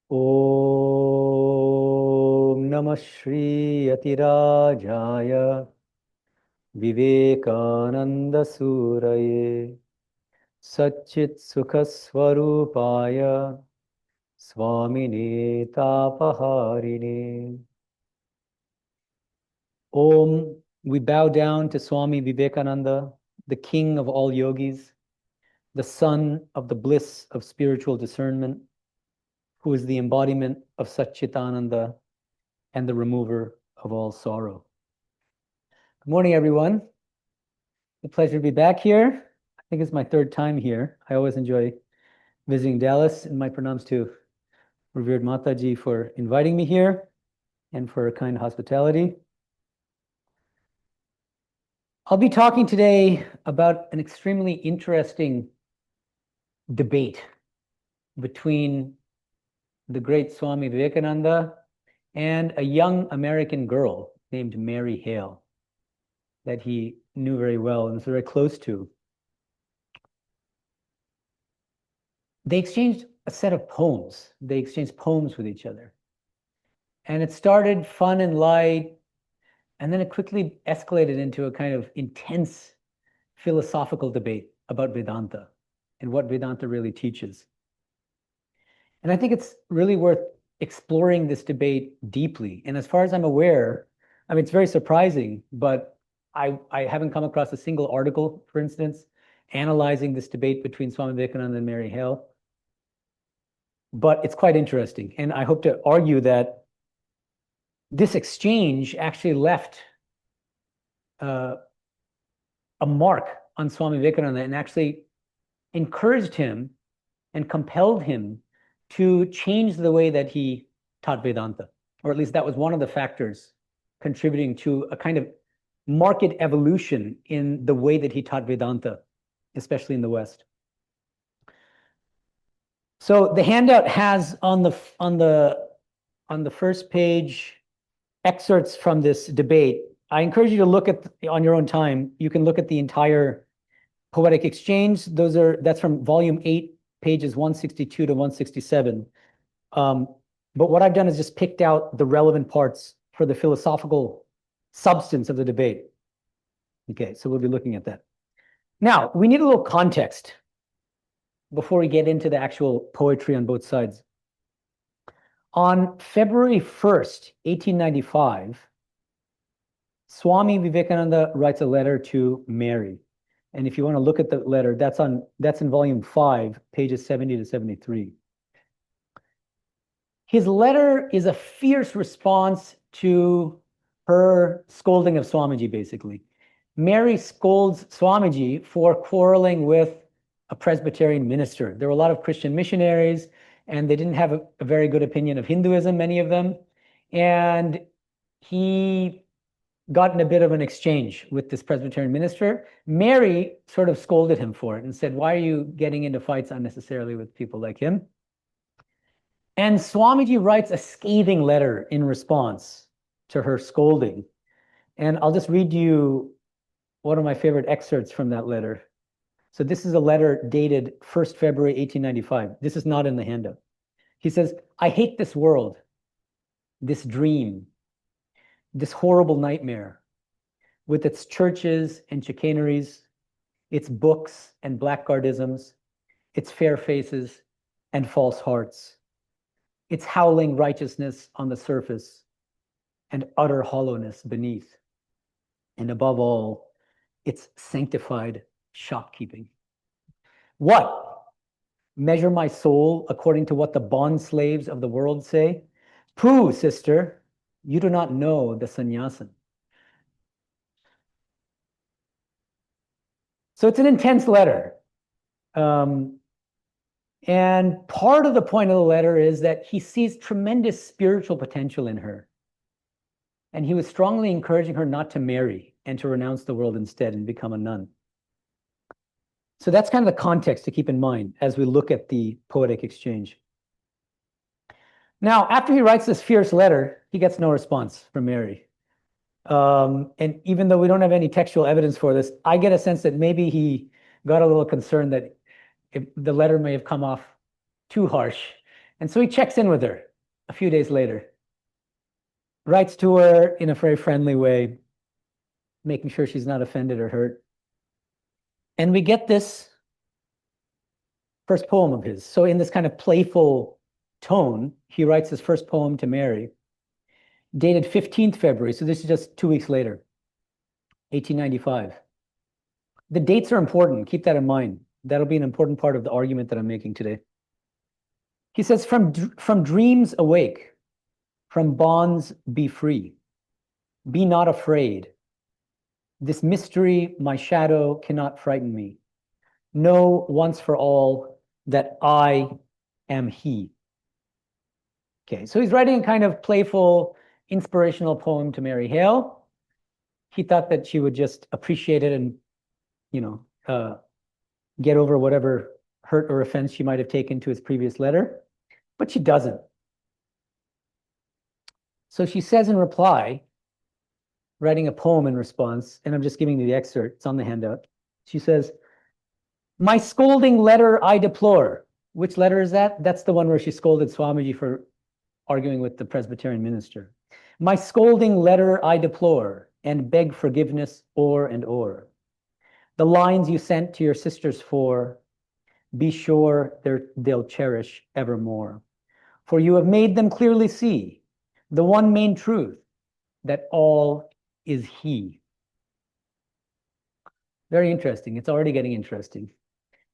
Om Namah Shri Yatirajaya Vivekananda Suraye Satchit Sukhaswarupaya Swamine Tapaharine. We bow down to Swami Vivekananda, the king of all yogis, the son of the bliss of spiritual discernment, who is the embodiment of Satchitananda and the remover of all sorrow. Good morning, everyone. A pleasure to be back here. I think it's my third time here. I always enjoy visiting Dallas, and my pranams to revered Mataji for inviting me here and for her kind hospitality. I'll be talking today about an extremely interesting debate between the great Swami Vivekananda and a young American girl named Mary Hale that he knew very well and was very close to. They exchanged a set of poems. They exchanged poems with each other. And it started fun and light, and then it quickly escalated into a kind of intense philosophical debate about Vedanta and what Vedanta really teaches. And I think it's really worth exploring this debate deeply. And as far as I'm aware, I mean, it's very surprising, but I haven't come across a single article, for instance, analyzing this debate between Swami Vivekananda and Mary Hale. But it's quite interesting. And I hope to argue that this exchange actually left a mark on Swami Vivekananda and actually encouraged him and compelled him to change the way that he taught Vedanta, or at least that was one of the factors contributing to a kind of marked evolution in the way that he taught Vedanta, especially in the West. So the handout has on the first page excerpts from this debate. I encourage you to look at on your own time. You can look at the entire poetic exchange. That's from volume 8, pages 162 to 167. But what I've done is just picked out the relevant parts for the philosophical substance of the debate. Okay, so we'll be looking at that. Now, we need a little context before we get into the actual poetry on both sides. On February 1st, 1895, Swami Vivekananda writes a letter to Mary. And if you want to look at the letter, that's in volume 5, pages 70 to 73. His letter is a fierce response to her scolding of Swamiji, basically. Mary scolds Swamiji for quarreling with a Presbyterian minister. There were a lot of Christian missionaries, and they didn't have a very good opinion of Hinduism, many of them. And he got in a bit of an exchange with this Presbyterian minister. Mary sort of scolded him for it and said, "Why are you getting into fights unnecessarily with people like him?" And Swamiji writes a scathing letter in response to her scolding. And I'll just read you one of my favorite excerpts from that letter. So this is a letter dated 1st February 1895. This is not in the handout. He says, "I hate this world, this dream, this horrible nightmare, with its churches and chicaneries, its books and blackguardisms, its fair faces and false hearts, its howling righteousness on the surface and utter hollowness beneath, and above all, its sanctified shopkeeping. What? Measure my soul according to what the bond slaves of the world say? Pooh, sister, you do not know the sannyasin." So it's an intense letter. And part of the point of the letter is that he sees tremendous spiritual potential in her. And he was strongly encouraging her not to marry and to renounce the world instead and become a nun. So that's kind of the context to keep in mind as we look at the poetic exchange. Now, after he writes this fierce letter, he gets no response from Mary. And even though we don't have any textual evidence for this, I get a sense that maybe he got a little concerned that if the letter may have come off too harsh And so he checks in with her a few days later, writes to her in a very friendly way, making sure she's not offended or hurt. And we get this first poem of his. So in this kind of playful tone, he writes his first poem to Mary, dated 15th February. So this is just 2 weeks later, 1895. The dates are important. Keep that in mind. That'll be an important part of the argument that I'm making today. He says, from dreams awake, from bonds be free. Be not afraid. This mystery, my shadow, cannot frighten me. Know once for all that I am he. Okay, so he's writing a kind of playful, inspirational poem to Mary Hale. He thought that she would just appreciate it and, get over whatever hurt or offense she might have taken to his previous letter, but she doesn't. So she says in reply, writing a poem in response, and I'm just giving you the excerpt, it's on the handout. She says, my scolding letter I deplore. Which letter is that? That's the one where she scolded Swamiji for arguing with the Presbyterian minister. My scolding letter I deplore, and beg forgiveness o'er and o'er. The lines you sent to your sisters for, be sure they'll cherish evermore. For you have made them clearly see the one main truth, that all is he. Very interesting. It's already getting interesting.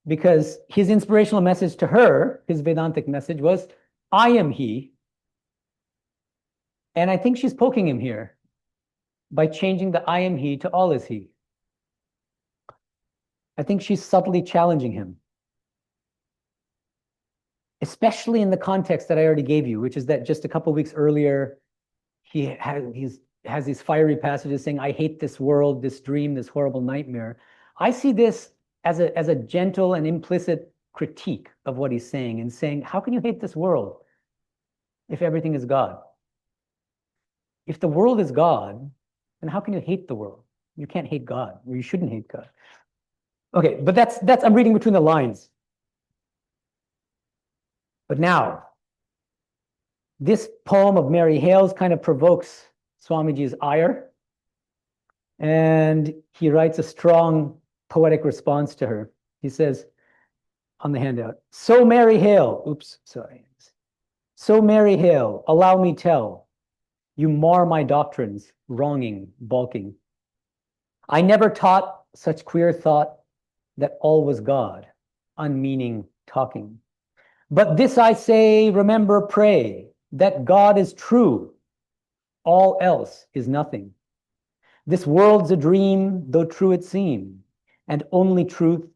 Because his inspirational message to her, his Vedantic message was, I am he. And I think she's poking him here by changing the I am he to all is he. I think she's subtly challenging him, especially in the context that I already gave you, which is that just a couple of weeks earlier, he has these fiery passages saying, I hate this world, this dream, this horrible nightmare. I see this as a gentle and implicit critique of what he's saying, and saying, how can you hate this world if everything is God? If the world is God, then how can you hate the world? You can't hate God, or you shouldn't hate God. Okay, but that's I'm reading between the lines. But now, this poem of Mary Hale's kind of provokes Swamiji's ire, and he writes a strong poetic response to her. He says on the handout, so Mary Hale, so Mary Hale, allow me tell, you mar my doctrines, wronging, balking. I never taught such queer thought that all was God, unmeaning talking. But this I say, remember, pray, that God is true, all else is nothing. This world's a dream, though true it seem, and only truth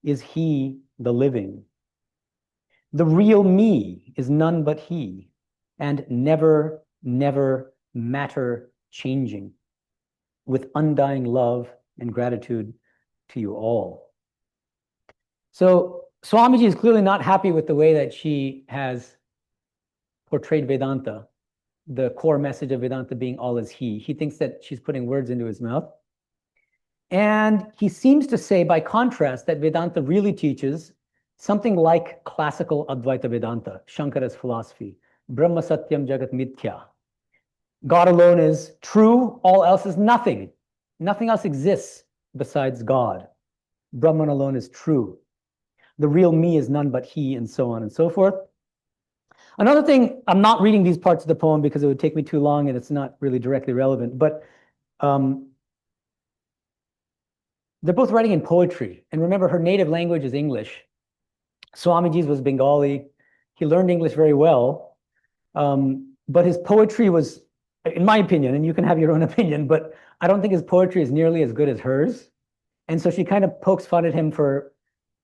is he, the living. The real me is none but he, and never, never matter changing, with undying love and gratitude to you all. So Swamiji is clearly not happy with the way that she has portrayed Vedanta, the core message of Vedanta being all is he. He thinks that she's putting words into his mouth. And he seems to say, by contrast, that Vedanta really teaches something like classical Advaita Vedanta, Shankara's philosophy, Brahma Satyam Jagat Mithya. God alone is true, all else is nothing. Nothing else exists besides God. Brahman alone is true. The real me is none but he, and so on and so forth. Another thing, I'm not reading these parts of the poem because it would take me too long and it's not really directly relevant, but they're both writing in poetry. And remember, her native language is English. Swamiji's was Bengali. He learned English very well. But his poetry was, in my opinion, and you can have your own opinion, but I don't think his poetry is nearly as good as hers. And so she kind of pokes fun at him for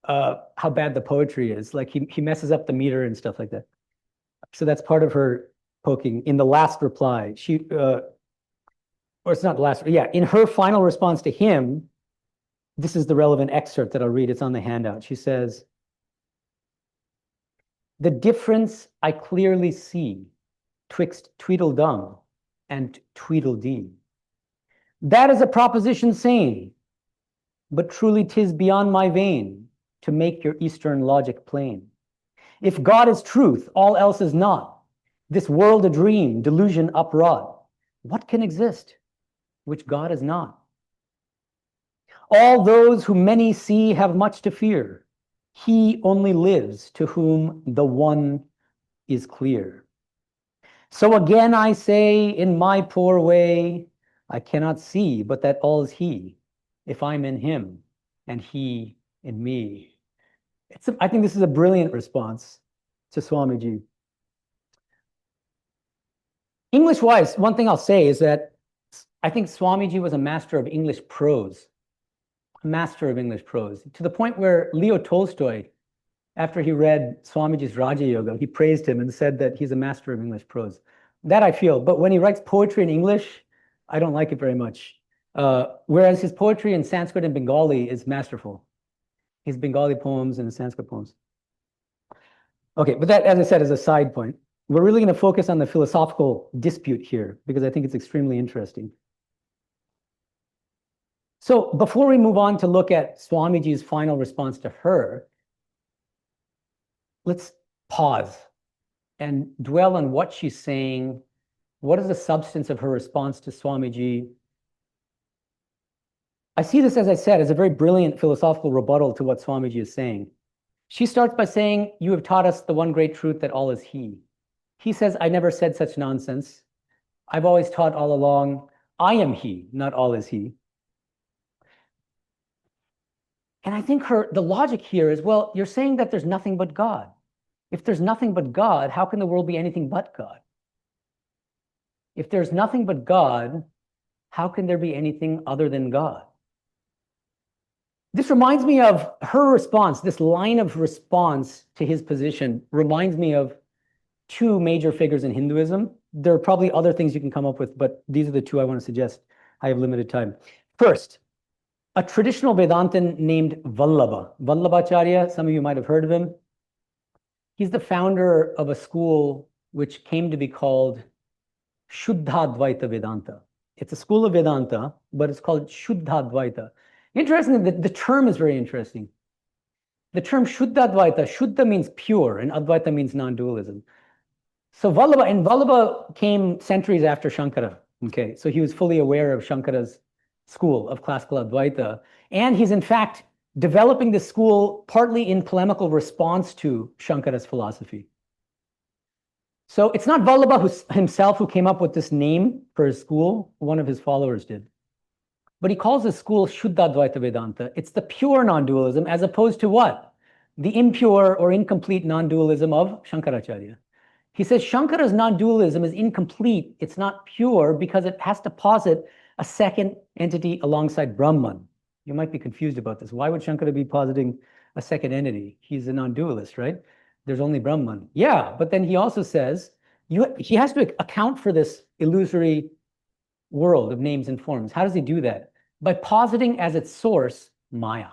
how bad the poetry is. Like he messes up the meter and stuff like that. So that's part of her poking. In the last reply, or it's not the last, yeah, in her final response to him, this is the relevant excerpt that I'll read. It's on the handout. She says, the difference I clearly see twixt Tweedledum and Tweedledee. That is a proposition sane, but truly 'tis beyond my vein to make your Eastern logic plain. If God is truth, all else is not. This world a dream, delusion upwrought. What can exist which God is not? All those whom many see have much to fear. He only lives to whom the one is clear. So again I say, in my poor way, I cannot see but that all is He, if I'm in Him and He in me. I think this is a brilliant response to Swamiji. English-wise, one thing I'll say is that I think Swamiji was a master of English prose, to the point where Leo Tolstoy, after he read Swamiji's Raja Yoga, he praised him and said that he's a master of English prose. That I feel, but when he writes poetry in English, I don't like it very much. Whereas his poetry in Sanskrit and Bengali is masterful. His Bengali poems and Sanskrit poems. Okay, but that, as I said, is a side point. We're really going to focus on the philosophical dispute here because I think it's extremely interesting. So before we move on to look at Swamiji's final response to her, let's pause and dwell on what she's saying. What is the substance of her response to Swamiji? I see this, as I said, as a very brilliant philosophical rebuttal to what Swamiji is saying. She starts by saying, you have taught us the one great truth that all is He. He says, I never said such nonsense. I've always taught all along, I am He, not all is He. And I think the logic here is, well, you're saying that there's nothing but God. If there's nothing but God, how can the world be anything but God? If there's nothing but God, how can there be anything other than God? This reminds me of her response. This line of response to his position reminds me of two major figures in Hinduism. There are probably other things you can come up with, but these are the two I want to suggest. I have limited time. First, a traditional Vedantin named Vallabha. Vallabhacharya, some of you might have heard of him. He's the founder of a school which came to be called Shuddhadvaita Vedanta. It's a school of Vedanta, but it's called Shuddhadvaita. Interestingly, the term is very interesting. The term Shuddhadvaita, Shuddha means pure, and Advaita means non-dualism. So Vallabha came centuries after Shankara. Okay, so he was fully aware of Shankara's school of classical Advaita. And he's in fact developing this school partly in polemical response to Shankara's philosophy. So it's not Vallabha himself who came up with this name for his school. One of his followers did. But he calls his school Shuddhadvaita Vedanta. It's the pure non-dualism as opposed to what? The impure or incomplete non-dualism of Shankaracharya. He says Shankara's non-dualism is incomplete. It's not pure because it has to posit a second entity alongside Brahman. You might be confused about this. Why would Shankara be positing a second entity? He's a non-dualist, right? There's only Brahman. Yeah, but then he also says he has to account for this illusory world of names and forms. How does he do that? By positing as its source Maya.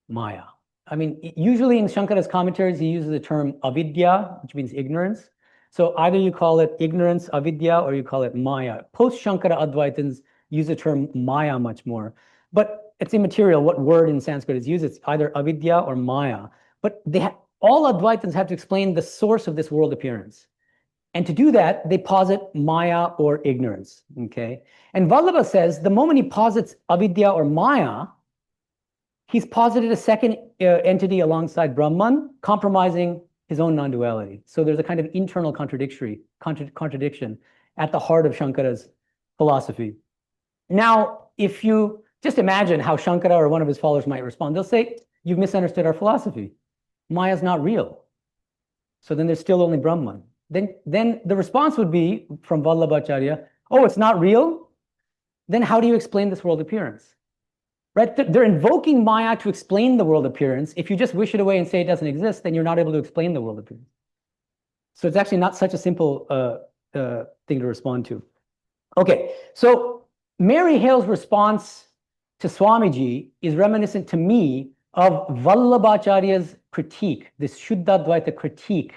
Maya. I mean, usually in Shankara's commentaries, he uses the term avidya, which means ignorance. So either you call it ignorance, avidya, or you call it Maya. Post-Shankara Advaitins use the term Maya much more. But it's immaterial what word in Sanskrit is used. It's either avidya or Maya. But all Advaitins have to explain the source of this world appearance. And to do that, they posit Maya or ignorance. Okay? And Vallabha says the moment he posits avidya or Maya, he's posited a second entity alongside Brahman, compromising his own non-duality. So there's a kind of internal contradiction at the heart of Shankara's philosophy. Now, if you just imagine how Shankara or one of his followers might respond, they'll say, you've misunderstood our philosophy. Maya's not real. So then there's still only Brahman. Then the response would be from Vallabhacharya, oh, it's not real? Then how do you explain this world appearance? Right? They're invoking Maya to explain the world appearance. If you just wish it away and say it doesn't exist, then you're not able to explain the world appearance. So it's actually not such a simple thing to respond to. Okay, so Mary Hale's response to Swamiji is reminiscent to me of Vallabhacharya's critique, this Shuddhadvaita critique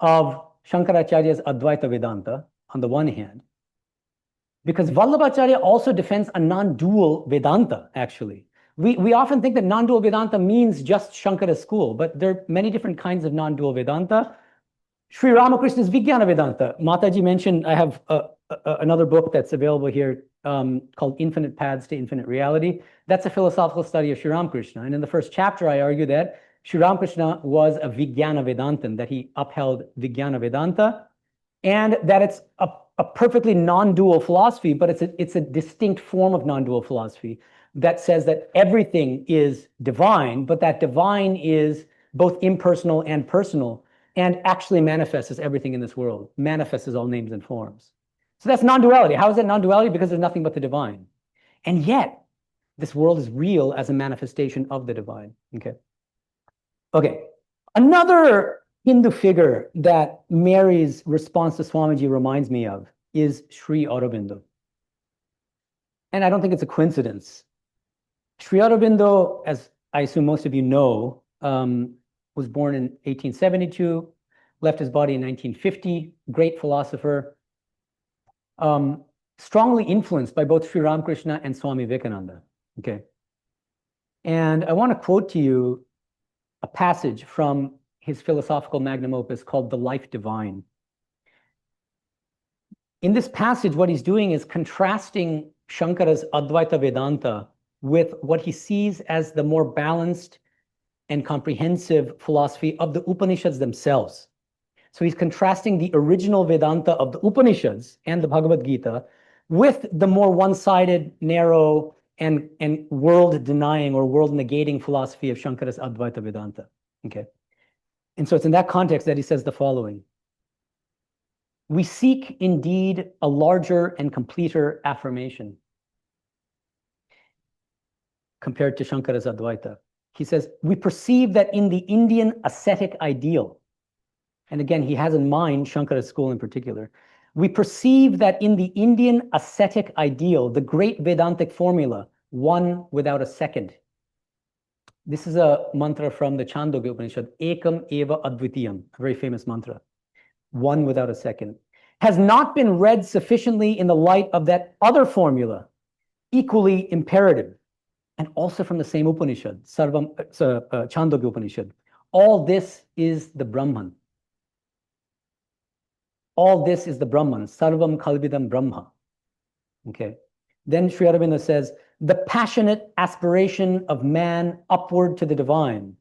of Shankaracharya's Advaita Vedanta on the one hand, because Vallabhacharya also defends a non-dual Vedanta, actually. We often think that non-dual Vedanta means just Shankara's school, but there are many different kinds of non-dual Vedanta. Sri Ramakrishna's Vijnana Vedanta. Mataji mentioned, I have another book that's available here called Infinite Paths to Infinite Reality. That's a philosophical study of Sri Ramakrishna. And in the first chapter, I argue that Sri Ramakrishna was a Vijnana Vedantan, that he upheld Vijnana Vedanta, and that it's a perfectly non-dual philosophy, but it's a distinct form of non-dual philosophy that says that everything is divine, but that divine is both impersonal and personal, and actually manifests as everything in this world, manifests as all names and forms. So that's non-duality. How is that non-duality? Because there's nothing but the divine. And yet, this world is real as a manifestation of the divine. Okay. Another Hindu figure that Mary's response to Swamiji reminds me of is Sri Aurobindo. And I don't think it's a coincidence. Sri Aurobindo, as I assume most of you know, was born in 1872, left his body in 1950, great philosopher, strongly influenced by both Sri Ramakrishna and Swami Vivekananda. And I want to quote to you a passage from his philosophical magnum opus called The Life Divine. In this passage, what he's doing is contrasting Shankara's Advaita Vedanta with what he sees as the more balanced and comprehensive philosophy of the Upanishads themselves. So he's contrasting the original Vedanta of the Upanishads and the Bhagavad Gita with the more one-sided, narrow, and world-denying or world-negating philosophy of Shankara's Advaita Vedanta. And so it's in that context that he says the following. We seek indeed a larger and completer affirmation compared to Shankara's Advaita. He says, we perceive that in the Indian ascetic ideal, and again, he has in mind Shankara's school in particular, we perceive that in the Indian ascetic ideal, the great Vedantic formula, one without a second. This is a mantra from the Chandogya Upanishad, Ekam Eva Advitiyam, a very famous mantra, one without a second, has not been read sufficiently in the light of that other formula, equally imperative, and also from the same Upanishad, Chandogya Upanishad. All this is the Brahman. All this is the Brahman, Sarvam Kalvidam Brahma. Then Sri Aurobindo says, the passionate aspiration of man upward to the divine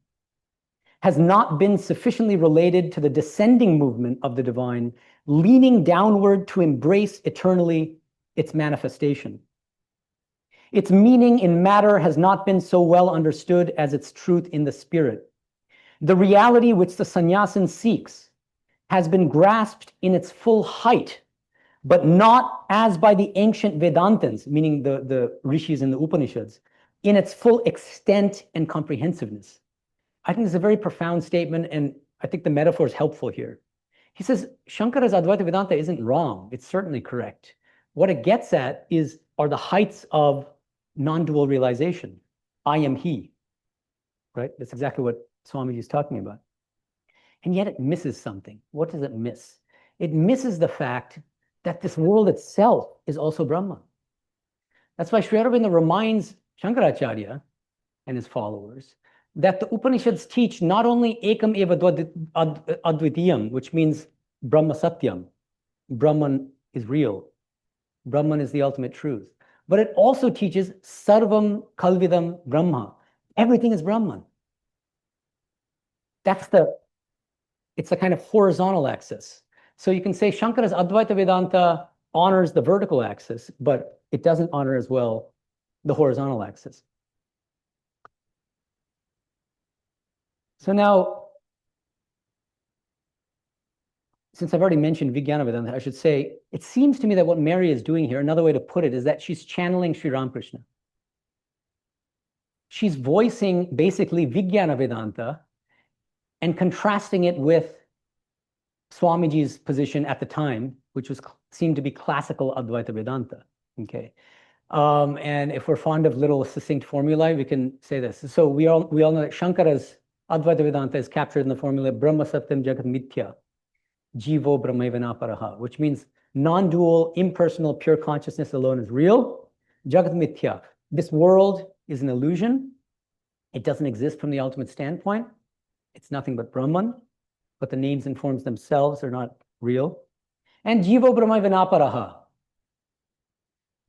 has not been sufficiently related to the descending movement of the divine, leaning downward to embrace eternally its manifestation. Its meaning in matter has not been so well understood as its truth in the spirit. The reality which the sannyasin seeks has been grasped in its full height, but not as by the ancient Vedantins, meaning the rishis in the Upanishads, in its full extent and comprehensiveness. I think this is a very profound statement, and I think the metaphor is helpful here. He says, Shankara's Advaita Vedanta isn't wrong. It's certainly correct. What it gets at are the heights of non-dual realization. I am he, right? That's exactly what Swamiji is talking about. And yet it misses something. What does it miss? It misses the fact that this world itself is also Brahman. That's why Sri Aurobindo reminds Shankaracharya and his followers that the Upanishads teach not only Ekam Eva Advitiyam, which means Brahma Satyam, Brahman is real, Brahman is the ultimate truth, but it also teaches Sarvam Kalvidam Brahma. Everything is Brahman. It's a kind of horizontal axis. So you can say Shankara's Advaita Vedanta honors the vertical axis, but it doesn't honor as well the horizontal axis. So now, since I've already mentioned Vijnana Vedanta, I should say, it seems to me that what Mary is doing here, another way to put it, is that she's channeling Sri Ramakrishna. She's voicing basically Vijnana Vedanta and contrasting it with Swamiji's position at the time, which seemed to be classical Advaita Vedanta. And if we're fond of little succinct formulae, we can say this. So we all know that Shankara's Advaita Vedanta is captured in the formula Brahma Satyam Jagat Mithya, Jivo Brahmevana Paraha, which means non-dual, impersonal, pure consciousness alone is real. Jagat Mithya. This world is an illusion. It doesn't exist from the ultimate standpoint. It's nothing but Brahman, but the names and forms themselves are not real. And Jiva Brahma Vinaparaha.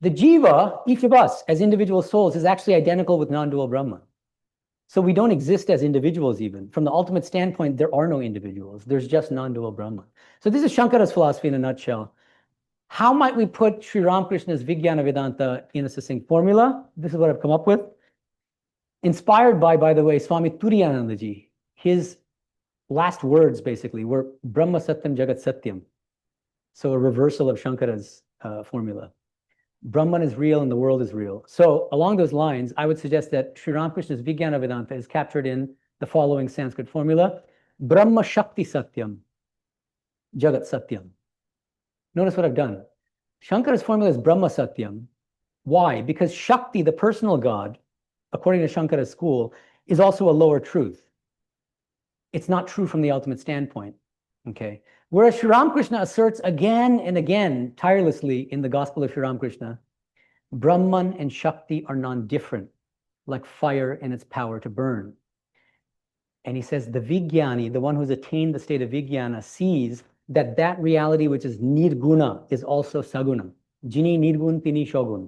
The Jiva, each of us as individual souls, is actually identical with non-dual Brahman. So we don't exist as individuals even. From the ultimate standpoint, there are no individuals. There's just non-dual Brahman. So this is Shankara's philosophy in a nutshell. How might we put Sri Ramakrishna's Vijnana Vedanta in a succinct formula? This is what I've come up with. Inspired by the way, Swami Turiyanandaji. His last words basically were Brahma Satyam Jagat Satyam. So a reversal of Shankara's formula. Brahman is real and the world is real. So along those lines, I would suggest that Sri Ramakrishna's Vijnana Vedanta is captured in the following Sanskrit formula. Brahma Shakti Satyam, Jagat Satyam. Notice what I've done. Shankara's formula is Brahma Satyam. Why? Because Shakti, the personal God, according to Shankara's school, is also a lower truth. It's not true from the ultimate standpoint. Okay. Whereas Sri Ramakrishna asserts again and again, tirelessly in the Gospel of Sri Ramakrishna, Brahman and Shakti are non-different, like fire and its power to burn. And he says the Vijnani, the one who's attained the state of Vijnana, sees that that reality which is Nirguna is also Saguna. Jini Nirgun Tini Shogun.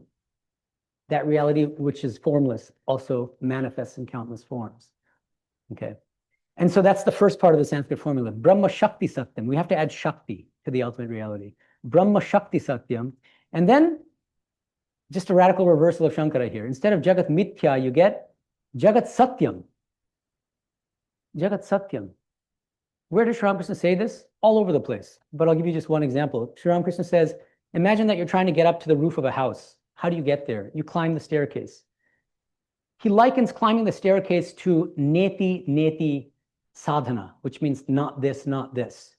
That reality which is formless also manifests in countless forms. Okay. And so that's the first part of the Sanskrit formula. Brahma Shakti Satyam. We have to add Shakti to the ultimate reality. Brahma Shakti Satyam. And then just a radical reversal of Shankara here. Instead of Jagat Mithya, you get Jagat Satyam. Jagat Satyam. Where does Sri Ramakrishna say this? All over the place. But I'll give you just one example. Sri Ramakrishna says, imagine that you're trying to get up to the roof of a house. How do you get there? You climb the staircase. He likens climbing the staircase to neti sadhana, which means not this, not this.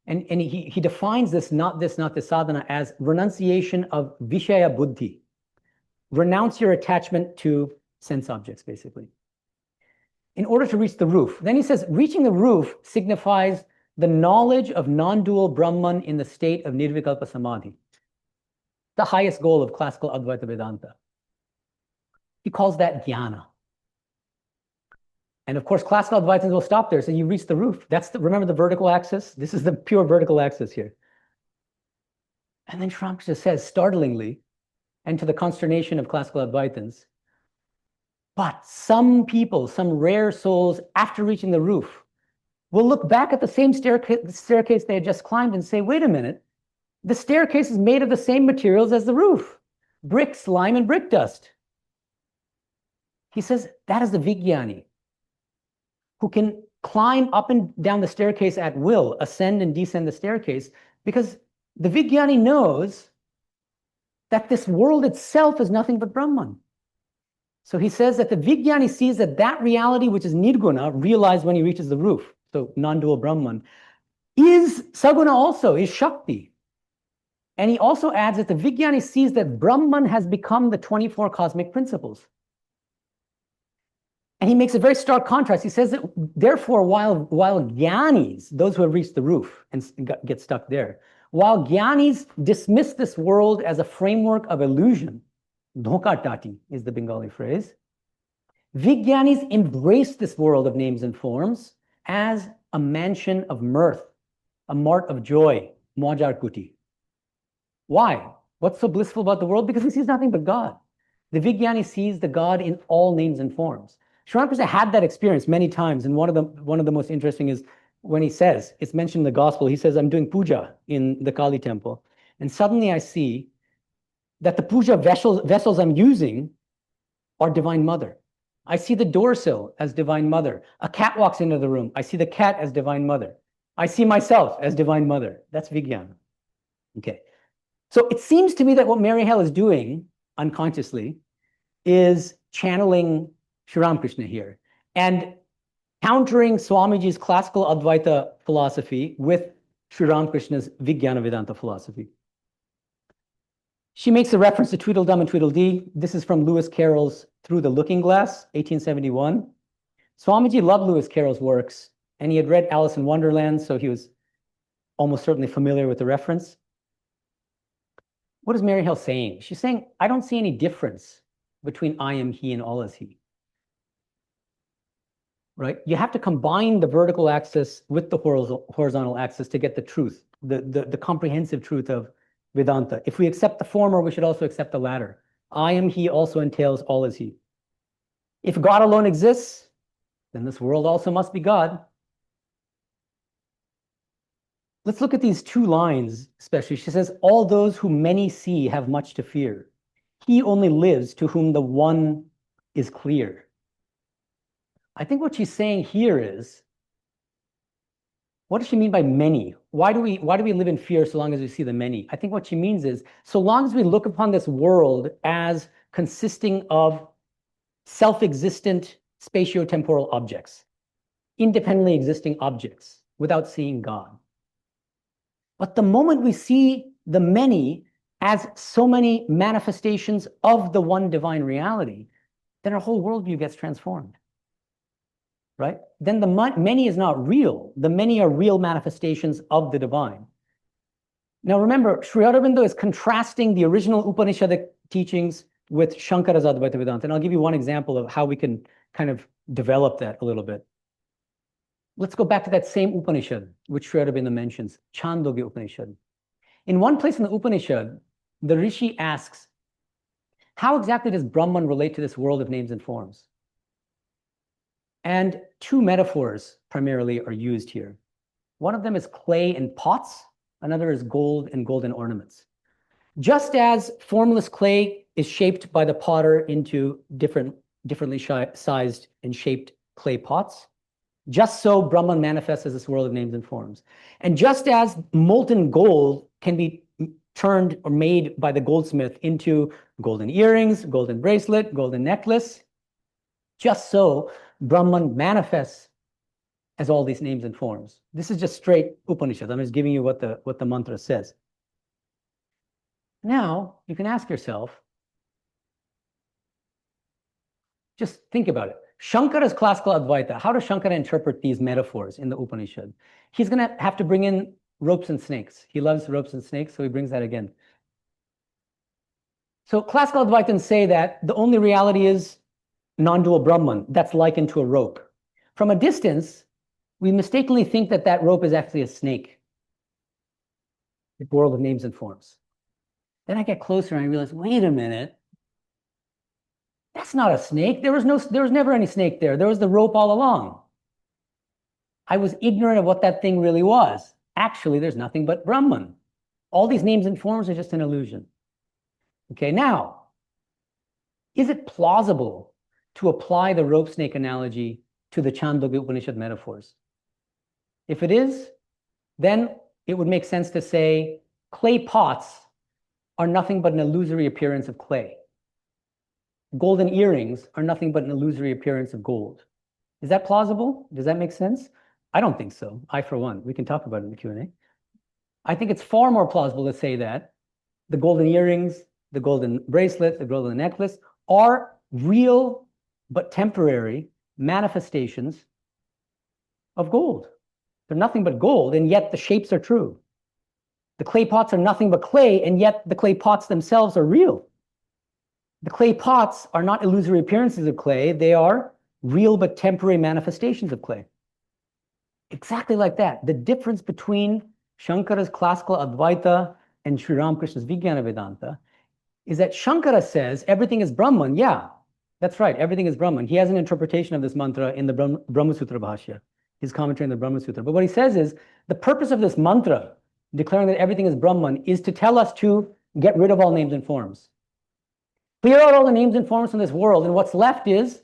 And he defines this not this sadhana as renunciation of vishaya buddhi. Renounce your attachment to sense objects, basically, in order to reach the roof. Then he says, reaching the roof signifies the knowledge of non-dual Brahman in the state of nirvikalpa samadhi, the highest goal of classical Advaita Vedanta. He calls that jnana. And of course, classical Advaitins will stop there. So you reach the roof. Remember the vertical axis? This is the pure vertical axis here. And then Sri Ramakrishna says, startlingly, and to the consternation of classical Advaitins, but some people, some rare souls, after reaching the roof, will look back at the same staircase they had just climbed and say, wait a minute, the staircase is made of the same materials as the roof, brick, slime, and brick dust. He says, that is the Vijnani, who can climb up and down the staircase at will, ascend and descend the staircase, because the Vijnani knows that this world itself is nothing but Brahman. So he says that the Vijnani sees that that reality, which is Nirguna, realized when he reaches the roof, so non-dual Brahman, is Saguna also, is Shakti. And he also adds that the Vijnani sees that Brahman has become the 24 cosmic principles. And he makes a very stark contrast. He says that, therefore, while jnanis, those who have reached the roof and get stuck there, while jnanis dismiss this world as a framework of illusion, dhoka tati is the Bengali phrase, Vijnanis embrace this world of names and forms as a mansion of mirth, a mart of joy, Maujar Kuti. Why? What's so blissful about the world? Because he sees nothing but God. The Vijnani sees the God in all names and forms. Sri Ramakrishna had that experience many times, and one of the most interesting is when he says, it's mentioned in the gospel, he says, I'm doing puja in the Kali temple, and suddenly I see that the puja vessels I'm using are Divine Mother. I see the door sill as Divine Mother. A cat walks into the room. I see the cat as Divine Mother. I see myself as Divine Mother. That's Vijnana. Okay. So it seems to me that what Mary Hale is doing unconsciously is channeling Sri Ramakrishna here and countering Swamiji's classical Advaita philosophy with Sri Ramakrishna's Vijnana Vedanta philosophy. She makes a reference to Tweedledum and Tweedledee. This is from Lewis Carroll's Through the Looking Glass, 1871. Swamiji loved Lewis Carroll's works, and he had read Alice in Wonderland, so he was almost certainly familiar with the reference. What is Mary Hale saying? She's saying, I don't see any difference between I am He and all is He. Right? You have to combine the vertical axis with the horizontal axis to get the truth, the comprehensive truth of Vedanta. If we accept the former, we should also accept the latter. I am He also entails all is He. If God alone exists, then this world also must be God. Let's look at these two lines, especially. She says, all those who many see have much to fear. He only lives to whom the one is clear. I think what she's saying here is, what does she mean by many? Why do we live in fear so long as we see the many? I think what she means is, so long as we look upon this world as consisting of self-existent spatio-temporal objects, independently existing objects, without seeing God. But the moment we see the many as so many manifestations of the one divine reality, then our whole worldview gets transformed. Right? Then the many is not real. The many are real manifestations of the divine. Now remember, Sri Aurobindo is contrasting the original Upanishadic teachings with Shankara's Advaita Vedanta. And I'll give you one example of how we can kind of develop that a little bit. Let's go back to that same Upanishad, which Sri Aurobindo mentions, Chandogya Upanishad. In one place in the Upanishad, the Rishi asks, how exactly does Brahman relate to this world of names and forms? And two metaphors primarily are used here. One of them is clay and pots. Another is gold and golden ornaments. Just as formless clay is shaped by the potter into differently sized and shaped clay pots, just so Brahman manifests as this world of names and forms. And just as molten gold can be turned or made by the goldsmith into golden earrings, golden bracelet, golden necklace, just so Brahman manifests as all these names and forms. This is just straight Upanishad. I'm just giving you what the mantra says. Now, you can ask yourself, just think about it. Shankara's classical Advaita, how does Shankara interpret these metaphors in the Upanishad? He's going to have to bring in ropes and snakes. He loves ropes and snakes, so he brings that again. So classical Advaitans say that the only reality is non-dual Brahman, that's likened to a rope. From a distance, we mistakenly think that that rope is actually a snake. The world of names and forms. Then I get closer and I realize, wait a minute, that's not a snake. There was never any snake there. There was the rope all along. I was ignorant of what that thing really was. Actually, there's nothing but Brahman. All these names and forms are just an illusion. Okay, now, is it plausible to apply the rope snake analogy to the Chandogya Upanishad metaphors? If it is, then it would make sense to say clay pots are nothing but an illusory appearance of clay. Golden earrings are nothing but an illusory appearance of gold. Is that plausible? Does that make sense? I don't think so. I, for one, we can talk about it in the Q&A. I think it's far more plausible to say that the golden earrings, the golden bracelet, the golden necklace are real but temporary manifestations of gold. They're nothing but gold, and yet the shapes are true. The clay pots are nothing but clay, and yet the clay pots themselves are real. The clay pots are not illusory appearances of clay. They are real but temporary manifestations of clay. Exactly like that. The difference between Shankara's classical Advaita and Sri Ramakrishna's Vijnana Vedanta is that Shankara says everything is Brahman. Yeah, that's right. Everything is Brahman. He has an interpretation of this mantra in the Brahma Sutra Bhashya, his commentary in the Brahma Sutra. But what he says is the purpose of this mantra, declaring that everything is Brahman, is to tell us to get rid of all names and forms. Clear out all the names and forms from this world, and what's left is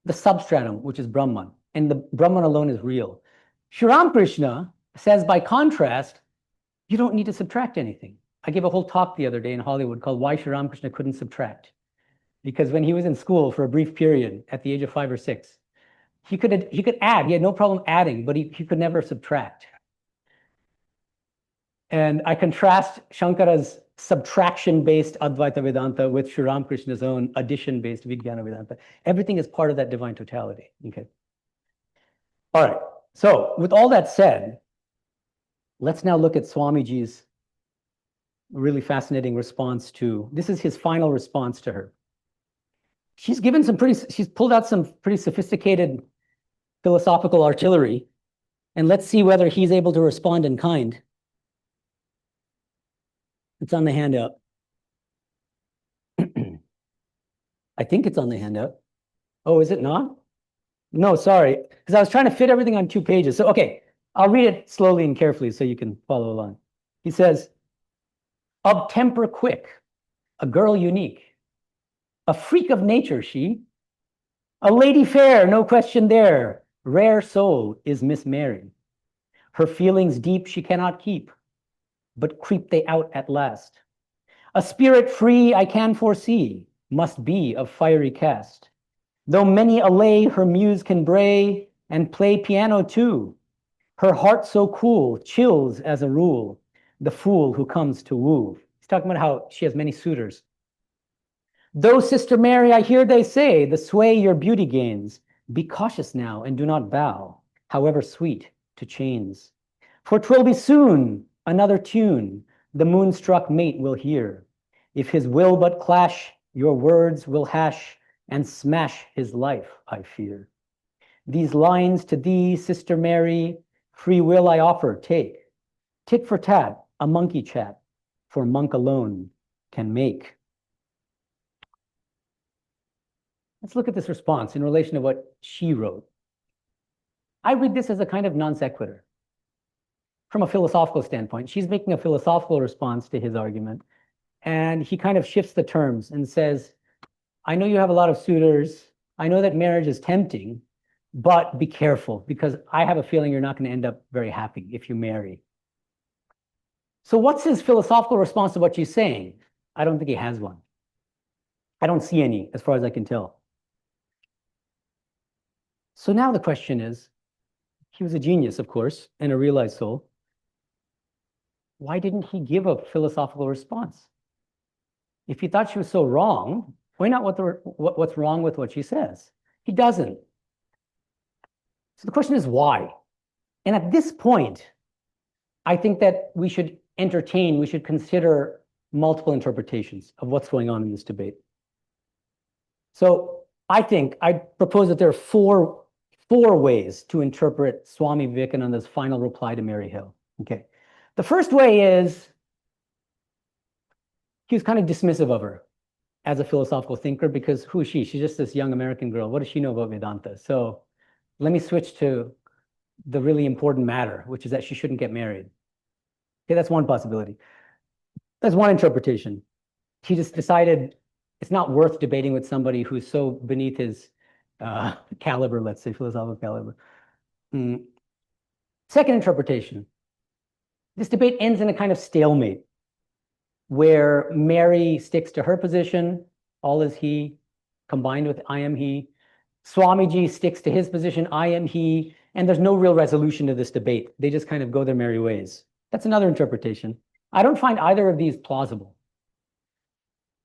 the substratum, which is Brahman, and the Brahman alone is real. Sri Ramakrishna says, by contrast, you don't need to subtract anything. I gave a whole talk the other day in Hollywood called Why Sri Ramakrishna Couldn't Subtract. Because when he was in school for a brief period at the age of 5 or 6, he could add. He had no problem adding, but he could never subtract. And I contrast Shankara's subtraction-based Advaita Vedanta with Sri Ramakrishna's own addition-based Vijnana Vedanta. Everything is part of that divine totality. Okay. All right. So with all that said, let's now look at Swamiji's really fascinating response to, this is his final response to her. she's pulled out some pretty sophisticated philosophical artillery, and let's see whether he's able to respond in kind. It's on the handout. I think it's on the handout. Oh, is it not? No, sorry, because I was trying to fit everything on 2 pages. So, okay, I'll read it slowly and carefully so you can follow along. He says, of temper quick, a girl unique, a freak of nature she, a lady fair, no question there, rare soul is Miss Mary. Her feelings deep she cannot keep, but creep they out at last. A spirit free I can foresee, must be of fiery cast. Though many a lay her muse can bray, and play piano too, her heart so cool chills as a rule the fool who comes to woo. He's talking about how she has many suitors. Though, Sister Mary, I hear they say, the sway your beauty gains, be cautious now and do not bow, however sweet, to chains. For 'twill be soon another tune the moonstruck mate will hear. If his will but clash, your words will hash and smash his life, I fear. These lines to thee, Sister Mary, free will I offer, take. Tit for tat, a monkey chat, for monk alone can make. Let's look at this response in relation to what she wrote. I read this as a kind of non sequitur. From a philosophical standpoint, she's making a philosophical response to his argument, and he kind of shifts the terms and says, I know you have a lot of suitors. I know that marriage is tempting, but be careful because I have a feeling you're not going to end up very happy if you marry. So what's his philosophical response to what she's saying? I don't think he has one. I don't see any, as far as I can tell. So now the question is, he was a genius, of course, and a realized soul. Why didn't he give a philosophical response? If he thought she was so wrong, point out what's wrong with what she says. He doesn't. So the question is why? And at this point, I think that we should consider multiple interpretations of what's going on in this debate. So I propose that there are four ways to interpret Swami Vivekananda's final reply to Mary Hill. Okay. The first way is he was kind of dismissive of her as a philosophical thinker because who is she? She's just this young American girl. What does she know about Vedanta? So let me switch to the really important matter, which is that she shouldn't get married. Okay, that's one possibility. That's one interpretation. He just decided it's not worth debating with somebody who's so beneath his caliber, let's say, philosophical caliber. Second interpretation. This debate ends in a kind of stalemate where Mary sticks to her position, all is he, combined with I am he. Swamiji sticks to his position, I am he, and there's no real resolution to this debate. They just kind of go their merry ways. That's another interpretation. I don't find either of these plausible.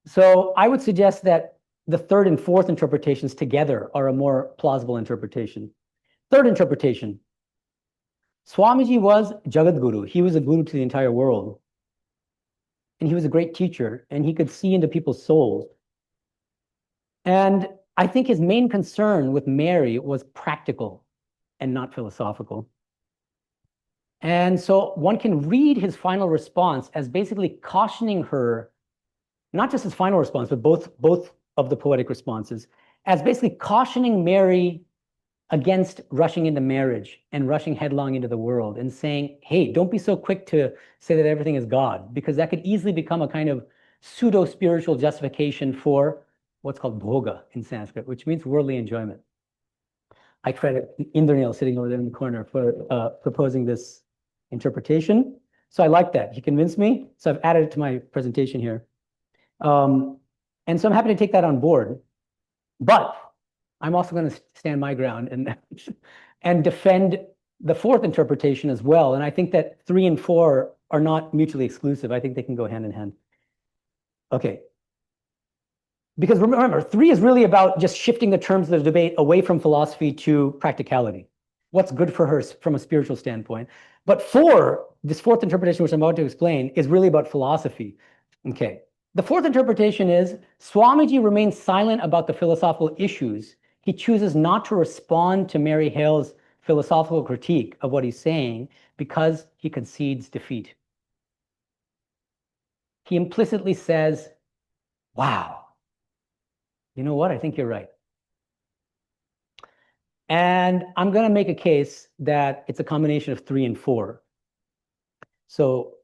So I would suggest that the third and fourth interpretations together are a more plausible interpretation. Third interpretation. Swamiji was Jagat Guru. He was a guru to the entire world. And he was a great teacher, and he could see into people's souls. And I think his main concern with Mary was practical and not philosophical. And so one can read his final response as basically cautioning her, not just his final response, but both of the poetic responses, as basically cautioning Mary against rushing into marriage and rushing headlong into the world and saying, hey, don't be so quick to say that everything is God, because that could easily become a kind of pseudo-spiritual justification for what's called bhoga in Sanskrit, which means worldly enjoyment. I credit Indranil sitting over there in the corner for proposing this interpretation. So I like that. He convinced me. So I've added it to my presentation here. And so I'm happy to take that on board. But I'm also going to stand my ground and defend the fourth interpretation as well. And I think that 3 and 4 are not mutually exclusive. I think they can go hand in hand. Okay. Because remember, 3 is really about just shifting the terms of the debate away from philosophy to practicality. What's good for her from a spiritual standpoint. But 4, this fourth interpretation, which I'm about to explain, is really about philosophy. Okay. The fourth interpretation is Swamiji remains silent about the philosophical issues. He chooses not to respond to Mary Hale's philosophical critique of what he's saying because he concedes defeat. He implicitly says, wow, you know what? I think you're right. And I'm going to make a case that it's a combination of 3 and 4. So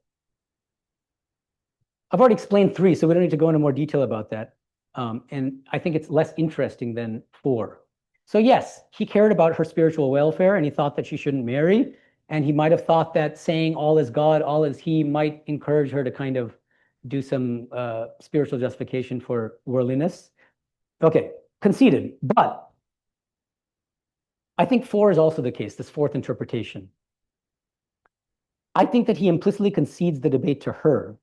I've already explained 3, so we don't need to go into more detail about that. And I think it's less interesting than 4. So yes, he cared about her spiritual welfare and he thought that she shouldn't marry. And he might have thought that saying all is God, all is he might encourage her to kind of do some spiritual justification for worldliness. Okay, conceded. But I think 4 is also the case, this fourth interpretation. I think that he implicitly concedes the debate to her,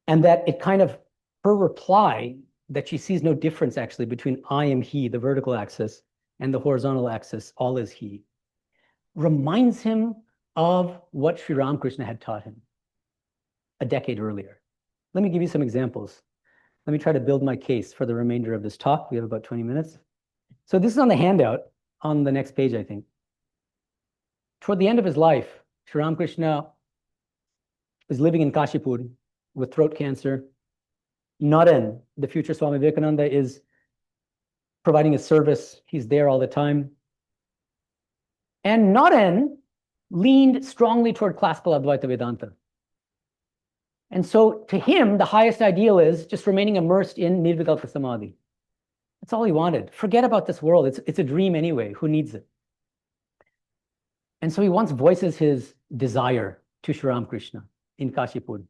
and that it kind of, her reply, that she sees no difference actually between I am he, the vertical axis, and the horizontal axis, all is he, reminds him of what Sri Ramakrishna had taught him a decade earlier. Let me give you some examples. Let me try to build my case for the remainder of this talk. We have about 20 minutes. So this is on the handout on the next page, I think. Toward the end of his life, Sri Ramakrishna is living in Kashipur with throat cancer. Naren, the future Swami Vivekananda, is providing a service. He's there all the time. And Naren leaned strongly toward classical Advaita Vedanta. And so to him, the highest ideal is just remaining immersed in Nirvikalpa Samadhi. That's all he wanted. Forget about this world. It's a dream anyway. Who needs it? And so he once voices his desire to Sri Ramakrishna in Kashipur.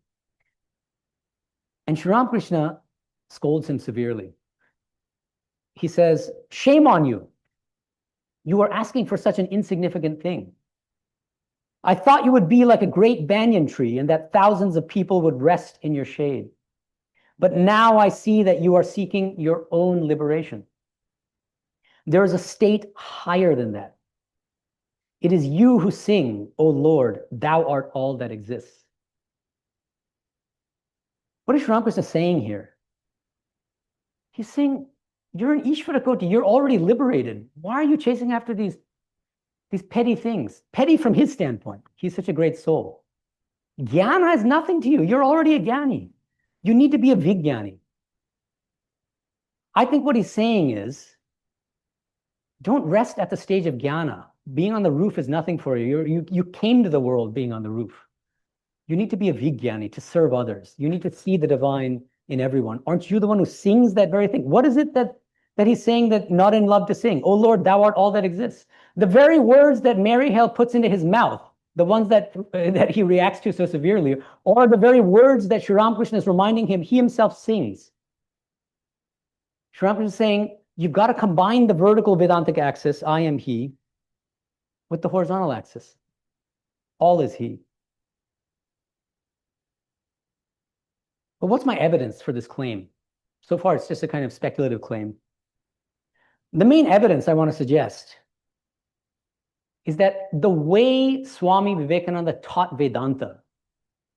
And Sri Ramakrishna scolds him severely. He says, shame on you. You are asking for such an insignificant thing. I thought you would be like a great banyan tree and that thousands of people would rest in your shade. But now I see that you are seeking your own liberation. There is a state higher than that. It is you who sing, O Lord, thou art all that exists. What is Sri Ramakrishna saying here? He's saying, you're an Ishvara Koti, you're already liberated. Why are you chasing after these petty things? Petty from his standpoint. He's such a great soul. Jnana is nothing to you. You're already a Jnani. You need to be a Vijnani. I think what he's saying is, don't rest at the stage of Jnana. Being on the roof is nothing for you. You came to the world being on the roof. You need to be a Vijnani to serve others. You need to see the divine in everyone. Aren't you the one who sings that very thing? What is it that he's saying that not in love to sing? Oh Lord, thou art all that exists. The very words that Mary Hale puts into his mouth, the ones that he reacts to so severely, are the very words that Sri Ramakrishna is reminding him he himself sings. Sri Ramakrishna is saying, you've got to combine the vertical Vedantic axis, I am he, with the horizontal axis. All is he. But what's my evidence for this claim? So far, it's just a kind of speculative claim. The main evidence I want to suggest is that the way Swami Vivekananda taught Vedanta,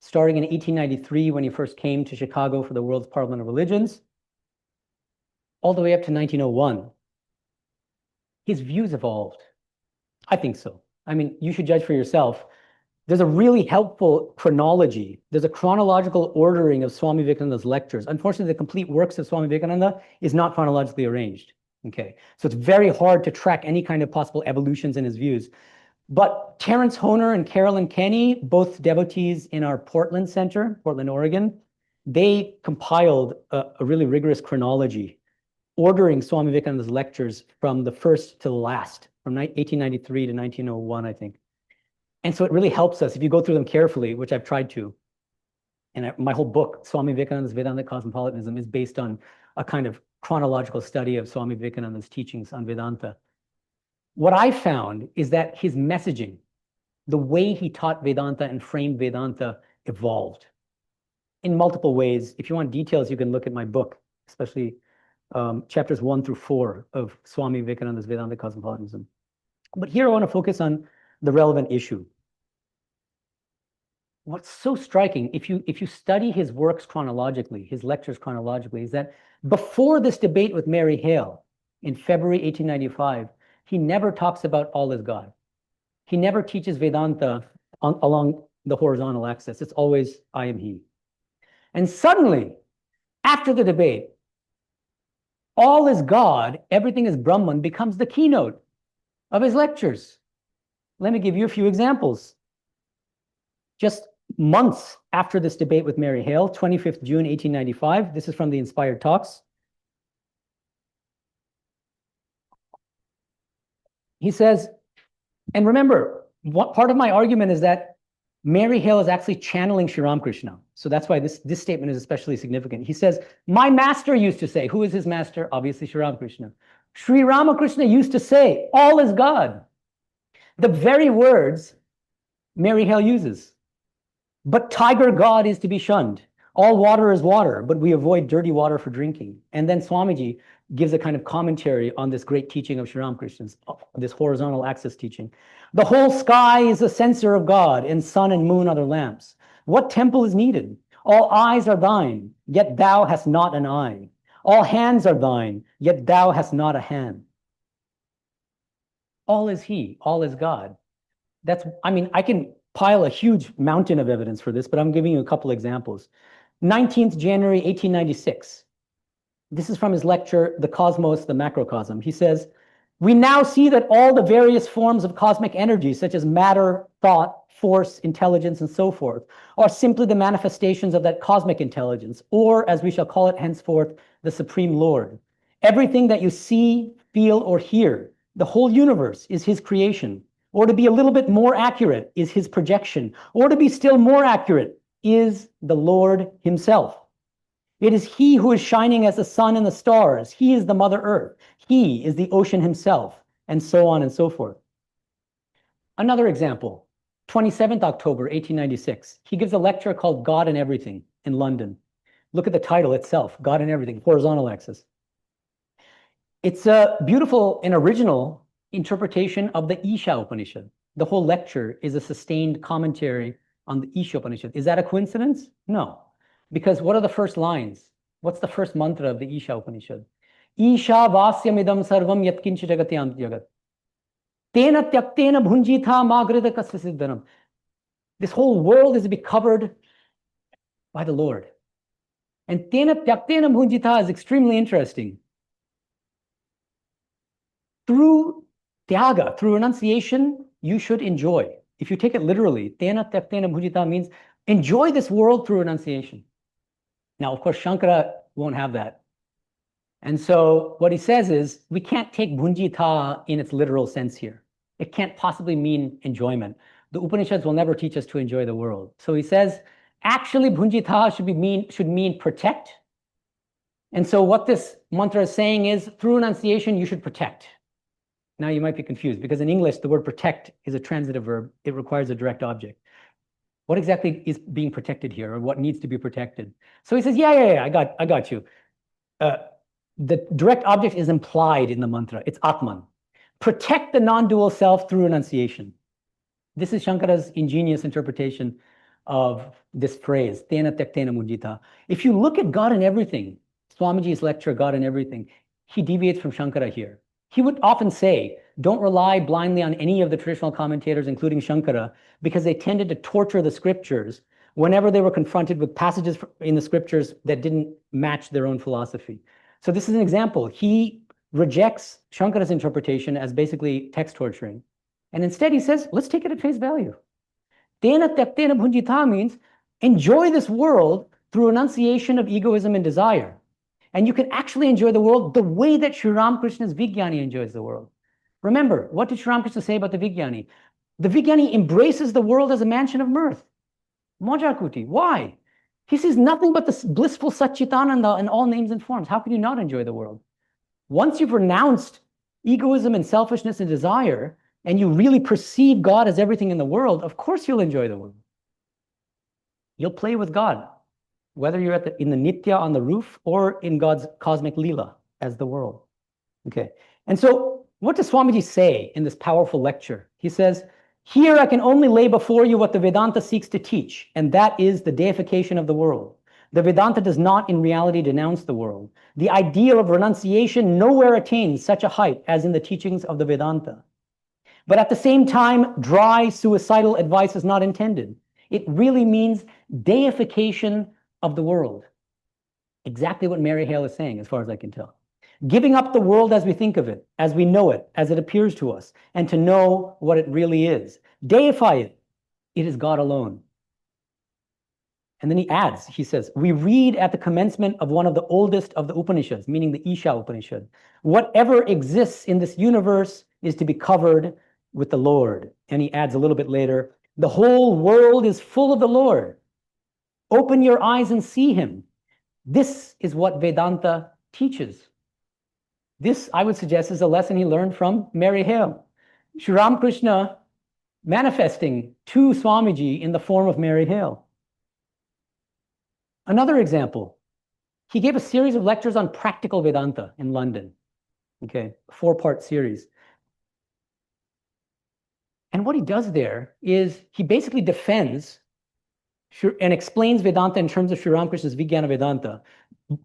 starting in 1893 when he first came to Chicago for the World's Parliament of Religions, all the way up to 1901, his views evolved. I think so. I mean, you should judge for yourself. There's a really helpful chronology. There's a chronological ordering of Swami Vivekananda's lectures. Unfortunately, the complete works of Swami Vivekananda is not chronologically arranged. Okay, so it's very hard to track any kind of possible evolutions in his views. But Terence Honer and Carolyn Kenny, both devotees in our Portland Center, Portland, Oregon, they compiled a really rigorous chronology, ordering Swami Vivekananda's lectures from the first to the last, from 1893 to 1901, I think. And so it really helps us if you go through them carefully, which I've tried to. And my whole book, Swami Vivekananda's Vedanta Cosmopolitanism, is based on a kind of chronological study of Swami Vivekananda's teachings on Vedanta. What I found is that his messaging, the way he taught Vedanta and framed Vedanta, evolved in multiple ways. If you want details, you can look at my book, especially chapters 1 through 4 of Swami Vivekananda's Vedanta Cosmopolitanism. But here I want to focus on the relevant issue. what's so striking, if you study his works chronologically, his lectures chronologically, is that before this debate with Mary Hale in February 1895, he never talks about all is God. He never teaches Vedanta along the horizontal axis. It's always I am he. And suddenly, after the debate, all is God, everything is Brahman becomes the keynote of his lectures. Let me give you a few examples. Just months after this debate with Mary Hale, 25th June, 1895, this is from the Inspired Talks. He says, and remember, part of my argument is that Mary Hale is actually channeling Sri Ramakrishna. So that's why this statement is especially significant. He says, my master used to say, who is his master? Obviously, Sri Ramakrishna. Sri Ramakrishna used to say, all is God. The very words Mary Hale uses. But tiger God is to be shunned. All water is water, but we avoid dirty water for drinking. And then Swamiji gives a kind of commentary on this great teaching of Sri Ramakrishna's, this horizontal axis teaching. The whole sky is a censer of God, and sun and moon are their lamps. What temple is needed? All eyes are thine, yet thou hast not an eye. All hands are thine, yet thou hast not a hand. All is he, all is God. That's, I mean, I can pile a huge mountain of evidence for this, but I'm giving you a couple examples. 19th January, 1896. This is from his lecture, The Cosmos, the Macrocosm. He says, we now see that all the various forms of cosmic energy, such as matter, thought, force, intelligence, and so forth, are simply the manifestations of that cosmic intelligence, or as we shall call it henceforth, the Supreme Lord. Everything that you see, feel, or hear, the whole universe is his creation. Or to be a little bit more accurate, is his projection. Or to be still more accurate, is the Lord himself. It is he who is shining as the sun and the stars. He is the Mother Earth. He is the ocean himself, and so on and so forth. Another example, 27th October, 1896. He gives a lecture called God and Everything in London. Look at the title itself, God and Everything, horizontal axis. It's a beautiful and original interpretation of the Isha Upanishad. The whole lecture is a sustained commentary on the Isha Upanishad. Is that a coincidence? No. Because what are the first lines? What's the first mantra of the Isha Upanishad? Isha vasyamidam sarvam yatkincha jagatyam jagat. Tena tyaktena bhunjitha magrida kasya siddhanam. This whole world is to be covered by the Lord. And tena tyaktena bhunjitha is extremely interesting. Through Tyaga, through renunciation, you should enjoy. If you take it literally, tena tyaktena bhujita means enjoy this world through renunciation. Now, of course, Shankara won't have that. And so what he says is, we can't take bhunjita in its literal sense here. It can't possibly mean enjoyment. The Upanishads will never teach us to enjoy the world. So he says, actually, bhunjita should mean protect. And so what this mantra is saying is, through renunciation, you should protect. Now you might be confused because in English, the word protect is a transitive verb. It requires a direct object. What exactly is being protected here, or what needs to be protected? So he says, yeah, I got you. The direct object is implied in the mantra. It's Atman. Protect the non-dual self through renunciation. This is Shankara's ingenious interpretation of this phrase, Tena Tyaktena Mujita. If you look at God and Everything, Swamiji's lecture, God and Everything, he deviates from Shankara here. He would often say, don't rely blindly on any of the traditional commentators, including Shankara, because they tended to torture the scriptures whenever they were confronted with passages in the scriptures that didn't match their own philosophy. So this is an example. He rejects Shankara's interpretation as basically text torturing. And instead he says, let's take it at face value. Tena tyaktena bhunjita means enjoy this world through renunciation of egoism and desire. And you can actually enjoy the world the way that Sri Ramakrishna's Vijnani enjoys the world. Remember, what did Sri Ramakrishna say about the Vijnani? The Vijnani embraces the world as a mansion of mirth. Mojakuti. Why? He sees nothing but the blissful Satchitananda in all names and forms. How can you not enjoy the world? Once you've renounced egoism and selfishness and desire, and you really perceive God as everything in the world, of course you'll enjoy the world. You'll play with God, whether you're in the Nitya on the roof or in God's cosmic Leela as the world. Okay. And so what does Swamiji say in this powerful lecture? He says, Here I can only lay before you what the Vedanta seeks to teach, and that is the deification of the world. The Vedanta does not in reality denounce the world. The ideal of renunciation nowhere attains such a height as in the teachings of the Vedanta. But at the same time, dry, suicidal advice is not intended. It really means deification of the world. Exactly what Mary Hale is saying, as far as I can tell. Giving up the world as we think of it, as we know it, as it appears to us, and to know what it really is. Deify it. It is God alone. And then he adds, he says, we read at the commencement of one of the oldest of the Upanishads, meaning the Isha Upanishad, whatever exists in this universe is to be covered with the Lord. And he adds a little bit later, the whole world is full of the Lord. Open your eyes and see him. This is what Vedanta teaches. This, I would suggest, is a lesson he learned from Mary Hale. Sri Ramakrishna manifesting to Swamiji in the form of Mary Hale. Another example, he gave a series of lectures on practical Vedanta in London. Okay, 4-part series. And what he does there is he basically defends and explains Vedanta in terms of Sri Ramakrishna's Vijnana Vedanta,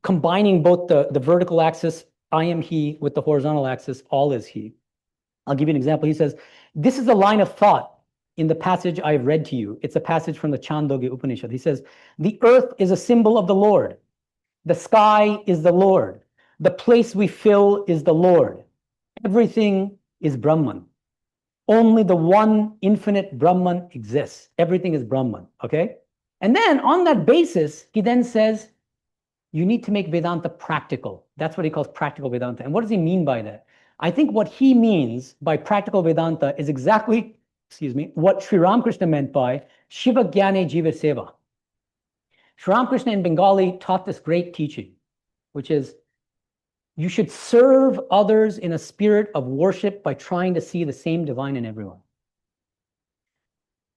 combining both the vertical axis, I am he, with the horizontal axis, all is he. I'll give you an example. He says, this is a line of thought in the passage I've read to you. It's a passage from the Chandogya Upanishad. He says, the earth is a symbol of the Lord. The sky is the Lord. The place we fill is the Lord. Everything is Brahman. Only the one infinite Brahman exists. Everything is Brahman, okay? And then on that basis, he then says, you need to make Vedanta practical. That's what he calls practical Vedanta. And what does he mean by that? I think what he means by practical Vedanta is exactly, what Sri Ramakrishna meant by Shiva Jnane Jiva Seva. Sri Ramakrishna in Bengali taught this great teaching, which is you should serve others in a spirit of worship by trying to see the same divine in everyone.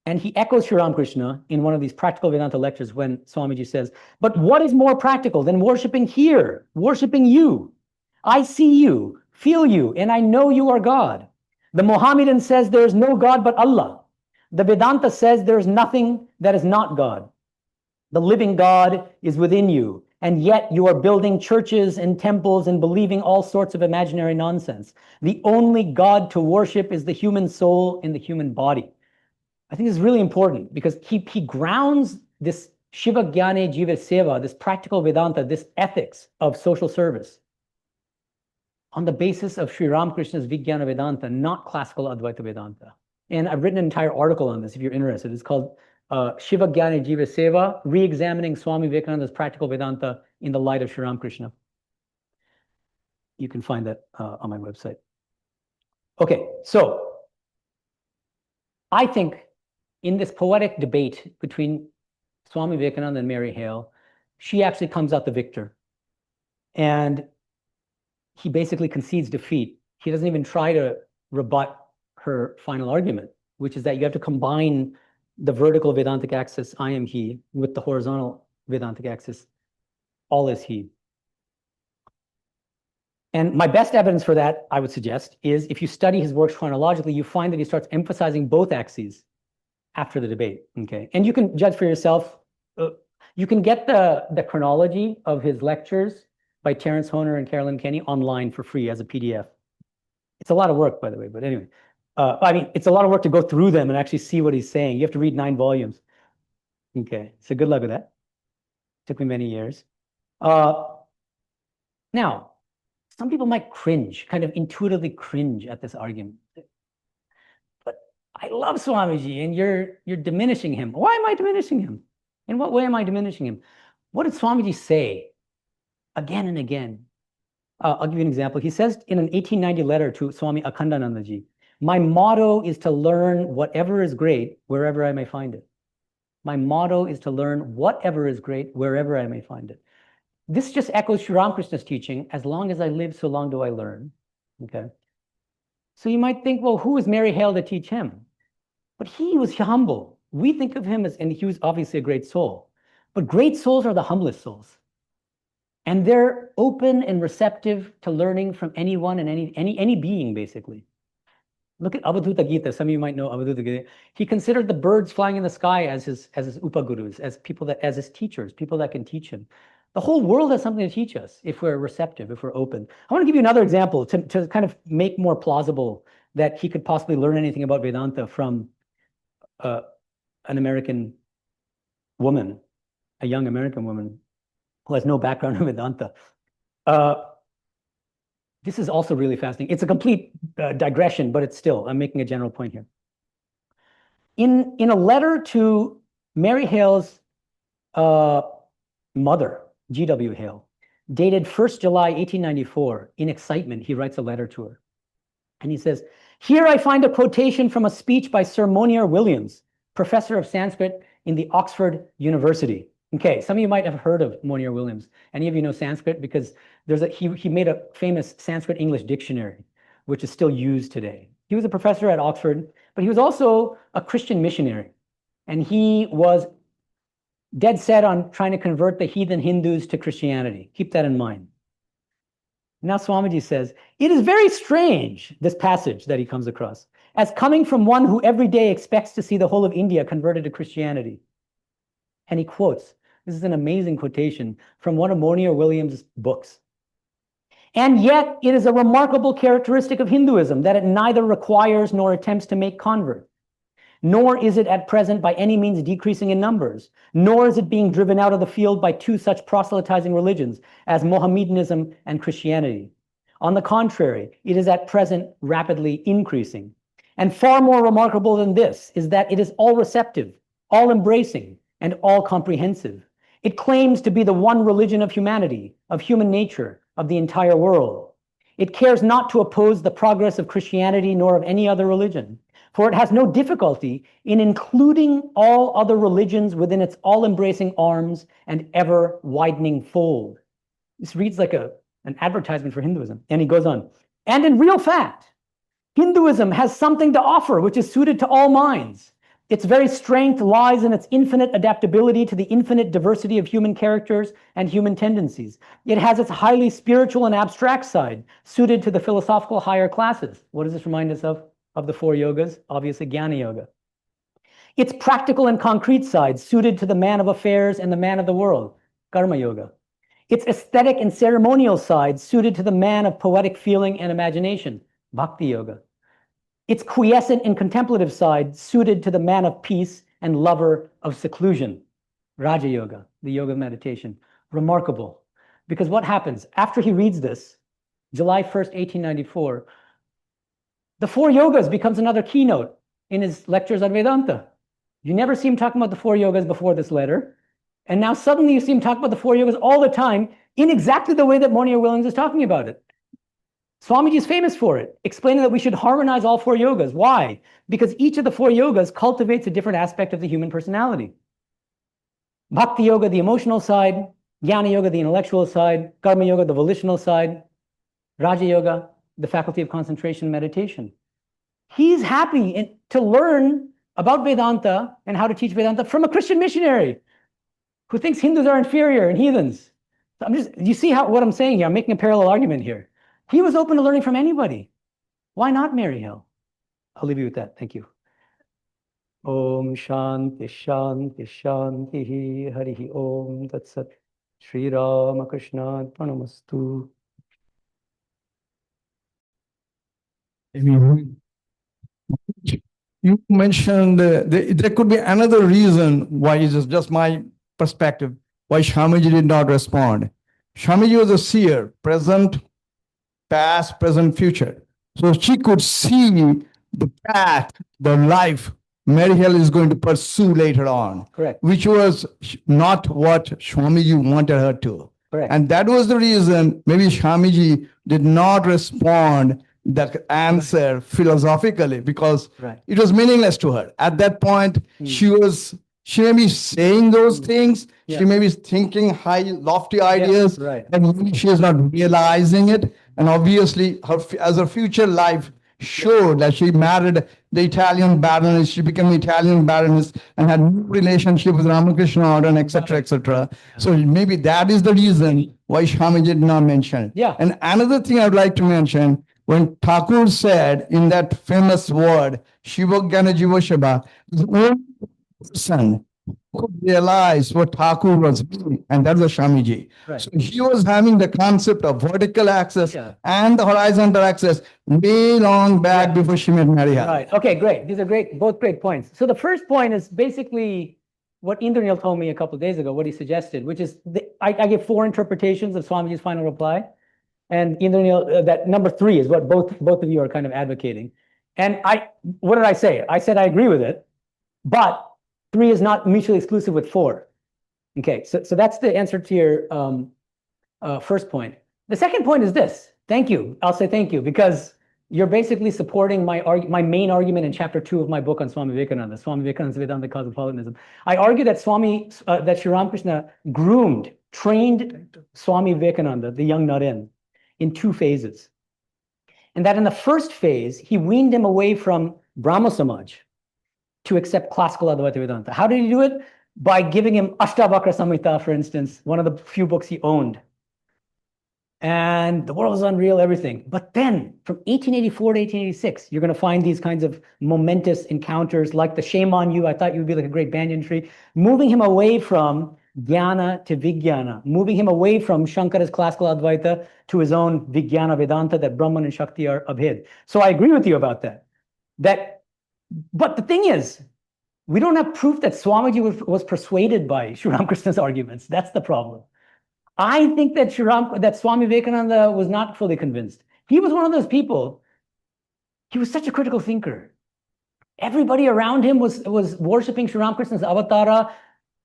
And he echoes Sri Ramakrishna in one of these practical Vedanta lectures when Swamiji says, but what is more practical than worshiping here, worshiping you? I see you, feel you, and I know you are God. The Mohammedan says there is no God but Allah. The Vedanta says there is nothing that is not God. The living God is within you, and yet you are building churches and temples and believing all sorts of imaginary nonsense. The only God to worship is the human soul in the human body. I think this is really important because he grounds this Shiva Jnane Jiva Seva, this practical Vedanta, this ethics of social service, on the basis of Sri Ramakrishna's Vijnana Vedanta, not classical Advaita Vedanta. And I've written an entire article on this if you're interested. It's called Shiva Jnane Jiva Seva, Re-examining Swami Vivekananda's Practical Vedanta in the Light of Sri Ramakrishna. You can find that on my website. Okay, so I think in this poetic debate between Swami Vivekananda and Mary Hale, she actually comes out the victor. And he basically concedes defeat. He doesn't even try to rebut her final argument, which is that you have to combine the vertical Vedantic axis, I am he, with the horizontal Vedantic axis, all is he. And my best evidence for that, I would suggest, is if you study his works chronologically, you find that he starts emphasizing both axes after the debate, okay? And you can judge for yourself. You can get the chronology of his lectures by Terence Honer and Carolyn Kenny online for free as a PDF. It's a lot of work, by the way, but anyway. I mean, it's a lot of work to go through them and actually see what he's saying. You have to read 9 volumes. Okay, so good luck with that. Took me many years. Now, some people might cringe, kind of intuitively cringe at this argument. But I love Swamiji, and you're diminishing him. Why am I diminishing him? In what way am I diminishing him? What did Swamiji say again and again? I'll give you an example. He says in an 1890 letter to Swami Akhandanandaji, my motto is to learn whatever is great wherever I may find it. My motto is to learn whatever is great wherever I may find it. This just echoes Sri Ramakrishna's teaching, as long as I live, so long do I learn. Okay. So you might think, well, who is Mary Hale to teach him? But he was humble. We think of him as, and he was obviously a great soul, but great souls are the humblest souls. And they're open and receptive to learning from anyone and any being, basically. Look at Avadhuta Gita. Some of you might know Avadhuta Gita. He considered the birds flying in the sky as his upagurus, as people that, as his teachers, people that can teach him. The whole world has something to teach us if we're receptive, if we're open. I want to give you another example to kind of make more plausible that he could possibly learn anything about Vedanta from an American woman, a young American woman who has no background in Vedanta. This is also really fascinating. It's a complete digression, but it's still, I'm making a general point here. In a letter to Mary Hale's mother, G.W. Hale, dated 1st July 1894, in excitement, he writes a letter to her. And he says, "Here I find a quotation from a speech by Sir Monier Williams, professor of Sanskrit in the Oxford University." Okay, some of you might have heard of Monier Williams. Any of you know Sanskrit? Because he made a famous Sanskrit English dictionary, which is still used today. He was a professor at Oxford, but he was also a Christian missionary. And he was dead set on trying to convert the heathen Hindus to Christianity. Keep that in mind. Now Swamiji says, "It is very strange," this passage that he comes across, "as coming from one who every day expects to see the whole of India converted to Christianity." And he quotes, this is an amazing quotation from one of Monier Williams' books. "And yet it is a remarkable characteristic of Hinduism that it neither requires nor attempts to make converts. Nor is it at present by any means decreasing in numbers, nor is it being driven out of the field by two such proselytizing religions as Mohammedanism and Christianity. On the contrary, it is at present rapidly increasing. And far more remarkable than this is that it is all receptive, all embracing, and all comprehensive. It claims to be the one religion of humanity, of human nature, of the entire world. It cares not to oppose the progress of Christianity nor of any other religion, for it has no difficulty in including all other religions within its all-embracing arms and ever-widening fold." This reads like an advertisement for Hinduism. And he goes on, "And in real fact, Hinduism has something to offer which is suited to all minds. Its very strength lies in its infinite adaptability to the infinite diversity of human characters and human tendencies. It has its highly spiritual and abstract side, suited to the philosophical higher classes." What does this remind us of? Of the four yogas, obviously Jnana Yoga. "Its practical and concrete side, suited to the man of affairs and the man of the world, Karma Yoga. Its aesthetic and ceremonial side, suited to the man of poetic feeling and imagination, Bhakti Yoga. Its quiescent and contemplative side, suited to the man of peace and lover of seclusion, Raja Yoga, the yoga of meditation." Remarkable. Because what happens after he reads this, July 1st, 1894, the four yogas becomes another keynote in his lectures on Vedanta. You never see him talking about the four yogas before this letter. And now suddenly you see him talk about the four yogas all the time in exactly the way that Monier Williams is talking about it. Swamiji is famous for it, explaining that we should harmonize all four yogas. Why? Because each of the four yogas cultivates a different aspect of the human personality. Bhakti Yoga, the emotional side; Jnana Yoga, the intellectual side; Karma Yoga, the volitional side; Raja Yoga, the faculty of concentration and meditation. He's happy to learn about Vedanta and how to teach Vedanta from a Christian missionary who thinks Hindus are inferior and heathens. So you see what I'm saying here? I'm making a parallel argument here. He was open to learning from anybody. Why not Mary Hill? I'll leave you with that. Thank you. Om Shanti Shanti Shanti Harihi Om Tat Sat. Shri Ramakrishna Pranamastu. You mentioned there could be another reason why, it is just my perspective, why Swamiji did not respond. Swamiji was a seer, present, past, present, future. So she could see the path, the life Mary Hill is going to pursue later on. Correct. Which was not what Swamiji wanted her to. Correct. And that was the reason maybe Swamiji did not respond that answer philosophically, because it was meaningless to her. At that point, she may be saying those things. Yeah. She may be thinking high, lofty ideas, and maybe she is not realizing it. And obviously, as her future life showed that she married the Italian baroness, she became Italian baroness and had no relationship with Ramakrishna order, and etc., etc. So maybe that is the reason why Swami did not mention it. Yeah. And another thing I would like to mention, when Thakur said in that famous word, Shiva Jnana Jiva Sheba, the only person could realize what Thakur was doing, and that was Swamiji. Right. So he was having the concept of vertical access Yeah. and the horizontal access way long back Yeah. before she met Maria. Right. Okay, great. These are both great points. So the first point is basically what Indranil told me a couple of days ago, what he suggested, which is I gave 4 interpretations of Swamiji's final reply. And Indranil, that number 3 is what both of you are kind of advocating. And what did I say? I said I agree with it, but 3 is not mutually exclusive with 4. Okay, so that's the answer to your first point. The second point is this. Thank you. I'll say thank you because you're basically supporting my main argument in chapter 2 of my book on Swami Vivekananda, Swami Vivekananda's Vedanta Cosmopolitanism. I argue that that Sri Ramakrishna trained Swami Vivekananda, the young Naren, in 2 phases. And that in the first phase, he weaned him away from Brahma Samaj to accept classical Advaita Vedanta. How did he do it? By giving him Ashtavakra Samhita, for instance, one of the few books he owned. And the world is unreal, everything. But then from 1884 to 1886, you're going to find these kinds of momentous encounters like the Shame on You, I thought you would be like a great banyan tree, moving him away from Jnana to Vijnana, moving him away from Shankara's classical Advaita to his own Vijnana Vedanta, that Brahman and Shakti are abhed. So I agree with you about that. But the thing is, we don't have proof that Swamiji was persuaded by Sri Ramakrishna's arguments. That's the problem. I think that Swami Vivekananda was not fully convinced. He was one of those people. He was such a critical thinker. Everybody around him was worshiping Sri Ramakrishna's avatara,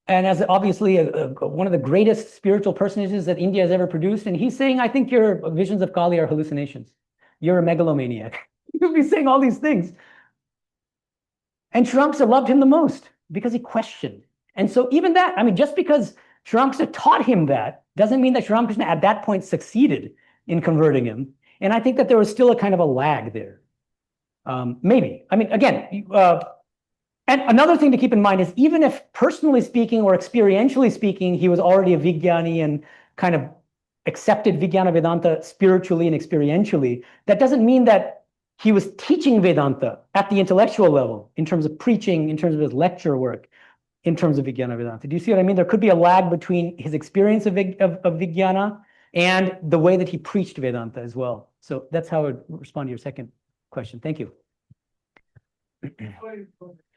and as obviously one of the greatest spiritual personages that India has ever produced. And he's saying, I think your visions of Kali are hallucinations. You're a megalomaniac. He'll be saying all these things. And Sri Ramakrishna loved him the most because he questioned. And so even that, I mean, just because Sri Ramakrishna taught him that doesn't mean that Sri Ramakrishna at that point succeeded in converting him. And I think that there was still a kind of a lag there. Maybe. I mean, again, and another thing to keep in mind is even if personally speaking or experientially speaking, he was already a Vijnani and kind of accepted Vijnana Vedanta spiritually and experientially, that doesn't mean that he was teaching Vedanta at the intellectual level in terms of preaching, in terms of his lecture work, in terms of Vijnana Vedanta. Do you see what I mean? There could be a lag between his experience of Vijnana and the way that he preached Vedanta as well. So that's how I would respond to your second question. Thank you.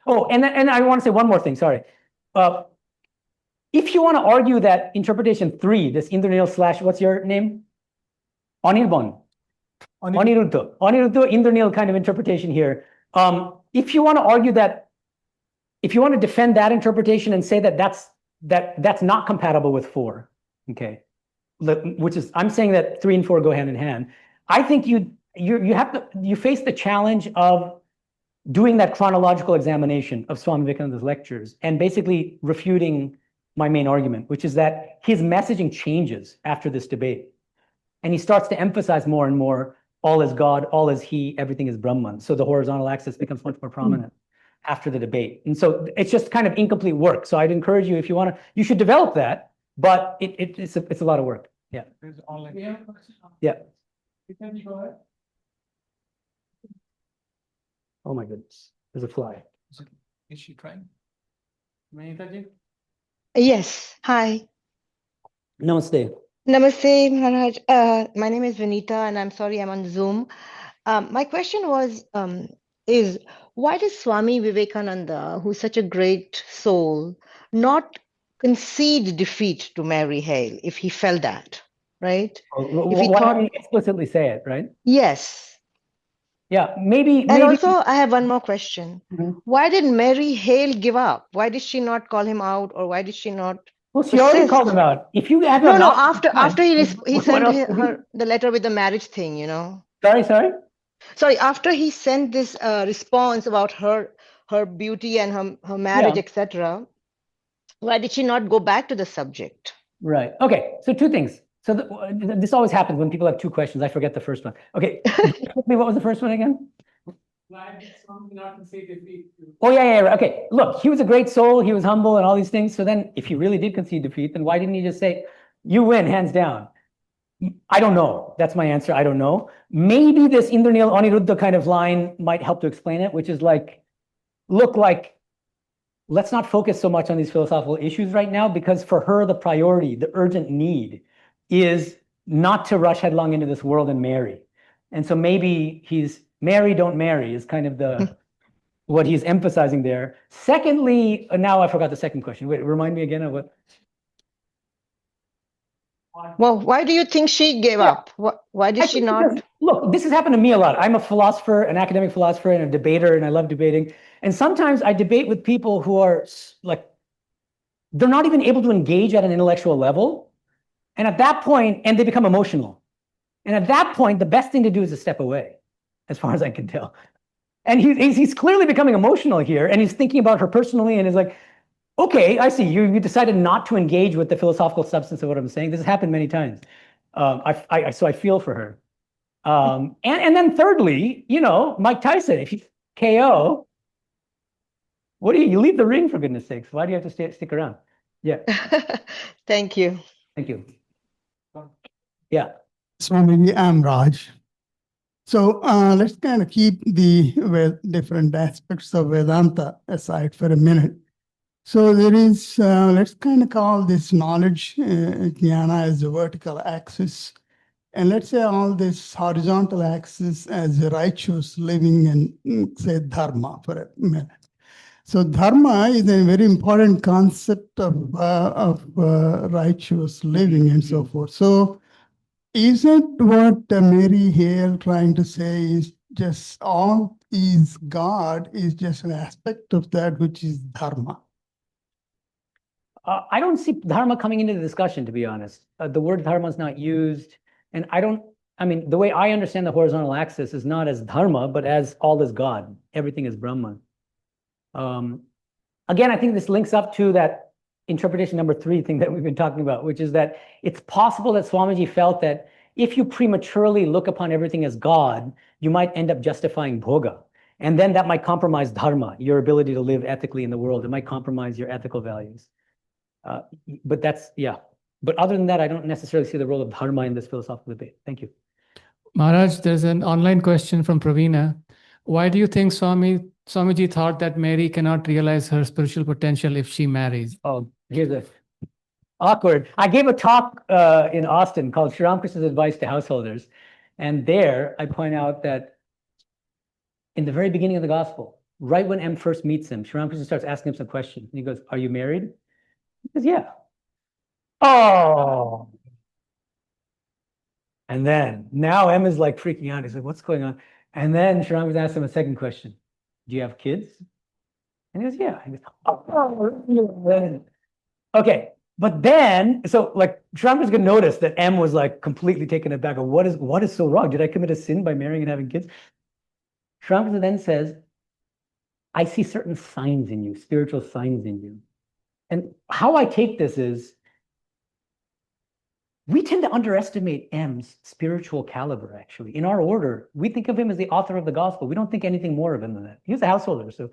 Oh, and I want to say one more thing, sorry. If you want to argue that interpretation 3, this Indranil / what's your name? Anirban. Aniruddha. Aniruddha, Indranil kind of interpretation here. If you want to argue that, if you want to defend that interpretation and say that that's not compatible with 4, okay, which is, I'm saying that 3 and 4 go hand in hand. I think you face the challenge of doing that chronological examination of Swami Vivekananda's lectures and basically refuting my main argument, which is that his messaging changes after this debate. And he starts to emphasize more and more, all is God, all is He, everything is Brahman. So the horizontal axis becomes much more prominent after the debate. And so it's just kind of incomplete work. So I'd encourage you, if you want to, you should develop that, but it's a lot of work. Yeah. Yeah. Oh my goodness, there's a fly. Is she trying? Yes. Hi. Namaste. Namaste, Maharaj. My name is Vinita, and I'm sorry I'm on Zoom. My question is why does Swami Vivekananda, who's such a great soul, not concede defeat to Mary Hale if he felt that, right? Why don't you explicitly say it, right? Yes. Yeah, maybe. And also, I have one more question. Mhm. Why did Mary Hale give up? Why did she not call him out, or why did she not? Well, she already called him out. If you have No, after he what sent else would her the letter with the marriage thing, you know. Sorry. After he sent this response about her beauty and her marriage, etc. Why did she not go back to the subject? Right. Okay. So 2 things. So this always happens when people have 2 questions. I forget the first one. Okay. What was the first one again? Why did Swami not concede defeat? Oh yeah. Okay. Look, he was a great soul. He was humble and all these things. So then, if he really did concede defeat, then why didn't he just say, "You win, hands down"? I don't know. That's my answer. I don't know. Maybe this Indranil Aniruddha kind of line might help to explain it, which is like, look, like, let's not focus so much on these philosophical issues right now, because for her, the priority, the urgent need is not to rush headlong into this world and marry. And so maybe he's marry, don't marry is kind of the what he's emphasizing there. Secondly, now I forgot the second question. Wait, remind me again of what. Well, why do you think she gave up? Why did she not? Look, this has happened to me a lot. I'm a philosopher, an academic philosopher, and a debater, and I love debating. And sometimes I debate with people who are like, they're not even able to engage at an intellectual level. And at that point, and they become emotional. And at that point, the best thing to do is to step away, as far as I can tell. And he's clearly becoming emotional here, and he's thinking about her personally, and is like, okay, I see. You decided not to engage with the philosophical substance of what I'm saying. This has happened many times. So I feel for her. And then thirdly, Mike Tyson, if you KO, what do you leave the ring, for goodness sakes? Why do you have to stick around? Yeah. Thank you. Thank you. Yeah. Swami, I'm Raj. So let's kind of keep the different aspects of Vedanta aside for a minute. So there is, let's kind of call this knowledge, jnana, as a vertical axis. And let's say all this horizontal axis as a righteous living and say dharma for a minute. So dharma is a very important concept of righteous living and so forth. So isn't what Mary Hale trying to say is just all is God is just an aspect of that which is dharma? I don't see dharma coming into the discussion, to be honest. The word dharma is not used. And the way I understand the horizontal axis is not as dharma, but as all is God. Everything is Brahman. Again, I think this links up to that interpretation number 3 thing that we've been talking about, which is that it's possible that Swamiji felt that if you prematurely look upon everything as God, you might end up justifying bhoga. And then that might compromise dharma, your ability to live ethically in the world. It might compromise your ethical values. But other than that, I don't necessarily see the role of dharma in this philosophical debate. Thank you. Maharaj, there's an online question from Pravina. Why do you think Swamiji thought that Mary cannot realize her spiritual potential if she marries? Oh, here's a awkward. I gave a talk in Austin called Sri Ramakrishna's Advice to Householders. And there I point out that in the very beginning of the gospel, right when M first meets him, Sri Ramakrishna starts asking him some questions. And he goes, "Are you married?" He says, "Yeah." Oh. And then now M is like freaking out. He's like, "What's going on?" And then Sri Ramakrishna asks him a second question. "Do you have kids?" And he goes, "Yeah." He goes, "Oh." Okay. But then, so like Sri Ramakrishna could notice that M was like completely taken aback. What is so wrong? Did I commit a sin by marrying and having kids? Sri Ramakrishna then says, "I see certain signs in you, spiritual signs in you." And how I take this is, we tend to underestimate M's spiritual caliber, actually. In our order, we think of him as the author of the gospel. We don't think anything more of him than that. He was a householder. So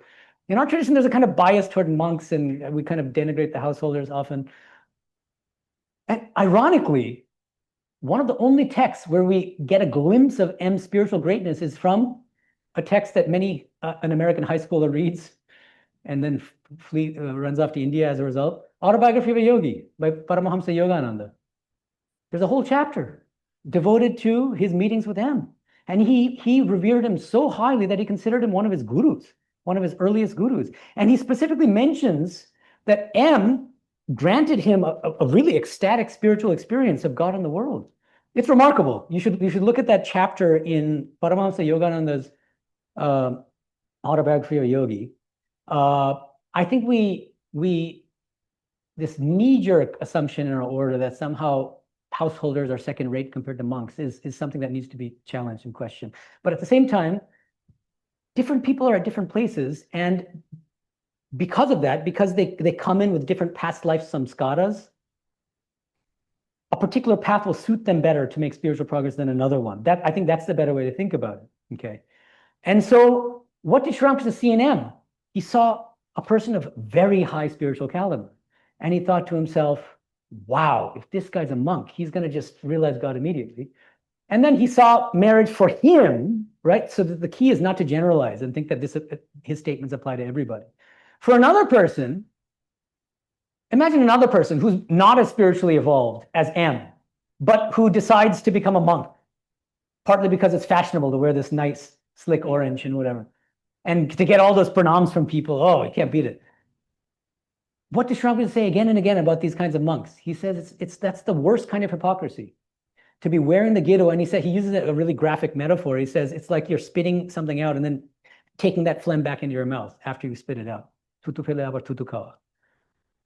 in our tradition, there's a kind of bias toward monks, and we kind of denigrate the householders often. And ironically, one of the only texts where we get a glimpse of M's spiritual greatness is from a text that an American high schooler reads and then runs off to India as a result. Autobiography of a Yogi by Paramahamsa Yogananda. There's a whole chapter devoted to his meetings with M. And he revered him so highly that he considered him one of his gurus, one of his earliest gurus. And he specifically mentions that M granted him a really ecstatic spiritual experience of God in the world. It's remarkable. You should look at that chapter in Paramahamsa Yogananda's Autobiography of a Yogi. I think this knee-jerk assumption in our order that somehow householders are second rate compared to monks is something that needs to be challenged and questioned. But at the same time, different people are at different places, and because of that, because they come in with different past life samskaras, a particular path will suit them better to make spiritual progress than another one. I think that's the better way to think about it. Okay. And so what did Sri Ramakrishna see in M? He saw a person of very high spiritual caliber. And he thought to himself, wow, if this guy's a monk, he's going to just realize God immediately. And then he saw marriage for him, right? So the key is not to generalize and think that his statements apply to everybody. For another person, imagine another person who's not as spiritually evolved as M, but who decides to become a monk, partly because it's fashionable to wear this nice, slick orange and whatever, and to get all those pranams from people. Oh, you can't beat it. What does Sri Ramakrishna say again and again about these kinds of monks? He says that's the worst kind of hypocrisy. To be wearing the giro, and he uses a really graphic metaphor. He says it's like you're spitting something out and then taking that phlegm back into your mouth after you spit it out. Tutu phele abar tutu kawa.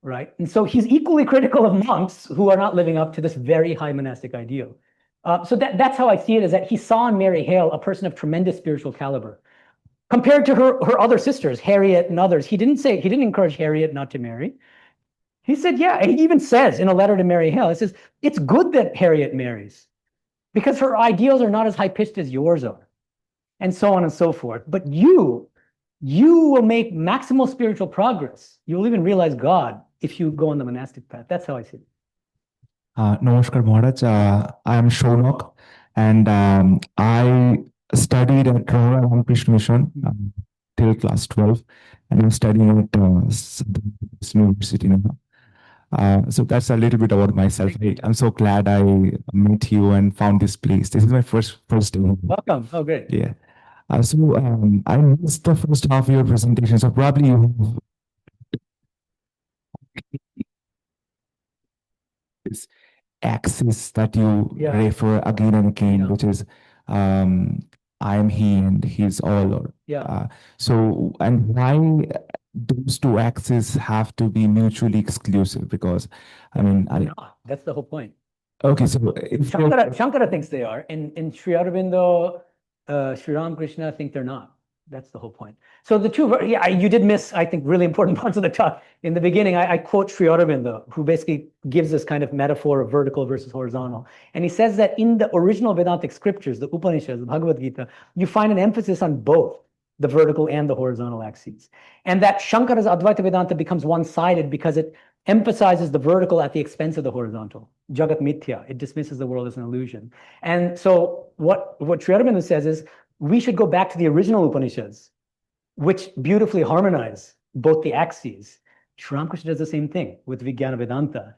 Right? And so he's equally critical of monks who are not living up to this very high monastic ideal. So that's how I see it, is that he saw in Mary Hale a person of tremendous spiritual caliber. Compared to her other sisters, Harriet and others, he didn't encourage Harriet not to marry. He said, yeah, and he even says in a letter to Mary Hale, he says, it's good that Harriet marries because her ideals are not as high-pitched as yours are, and so on and so forth. But you will make maximal spiritual progress. You will even realize God if you go on the monastic path. That's how I see it. Namaskar Maharaj. I am Shonok, and I studied at Ramana Ramakrishna Mission till class 12, and I'm studying at University now. So that's a little bit about myself. I'm so glad I met you and found this place. This is my first day. Welcome. Oh, great. Yeah. So I missed the first half of your presentation. So probably you have this axis that you refer again and again, which is I am he and he is all. Or so, and why those two axes have to be mutually exclusive? Because I mean, that's the whole point. Okay, so if Shankara thinks they are, and Sri Aurobindo, Sri Ramakrishna think they're not. That's the whole point. So the two, you did miss, I think, really important parts of the talk. In the beginning, I quote Sri Aurobindo, who basically gives this kind of metaphor of vertical versus horizontal. And he says that in the original Vedantic scriptures, the Upanishads, the Bhagavad Gita, you find an emphasis on both the vertical and the horizontal axes. And that Shankara's Advaita Vedanta becomes one-sided because it emphasizes the vertical at the expense of the horizontal. Jagat Mithya, it dismisses the world as an illusion. And so what Sri Aurobindo says is, we should go back to the original Upanishads, which beautifully harmonize both the axes. Sri Ramakrishna does the same thing with Vijnana Vedanta.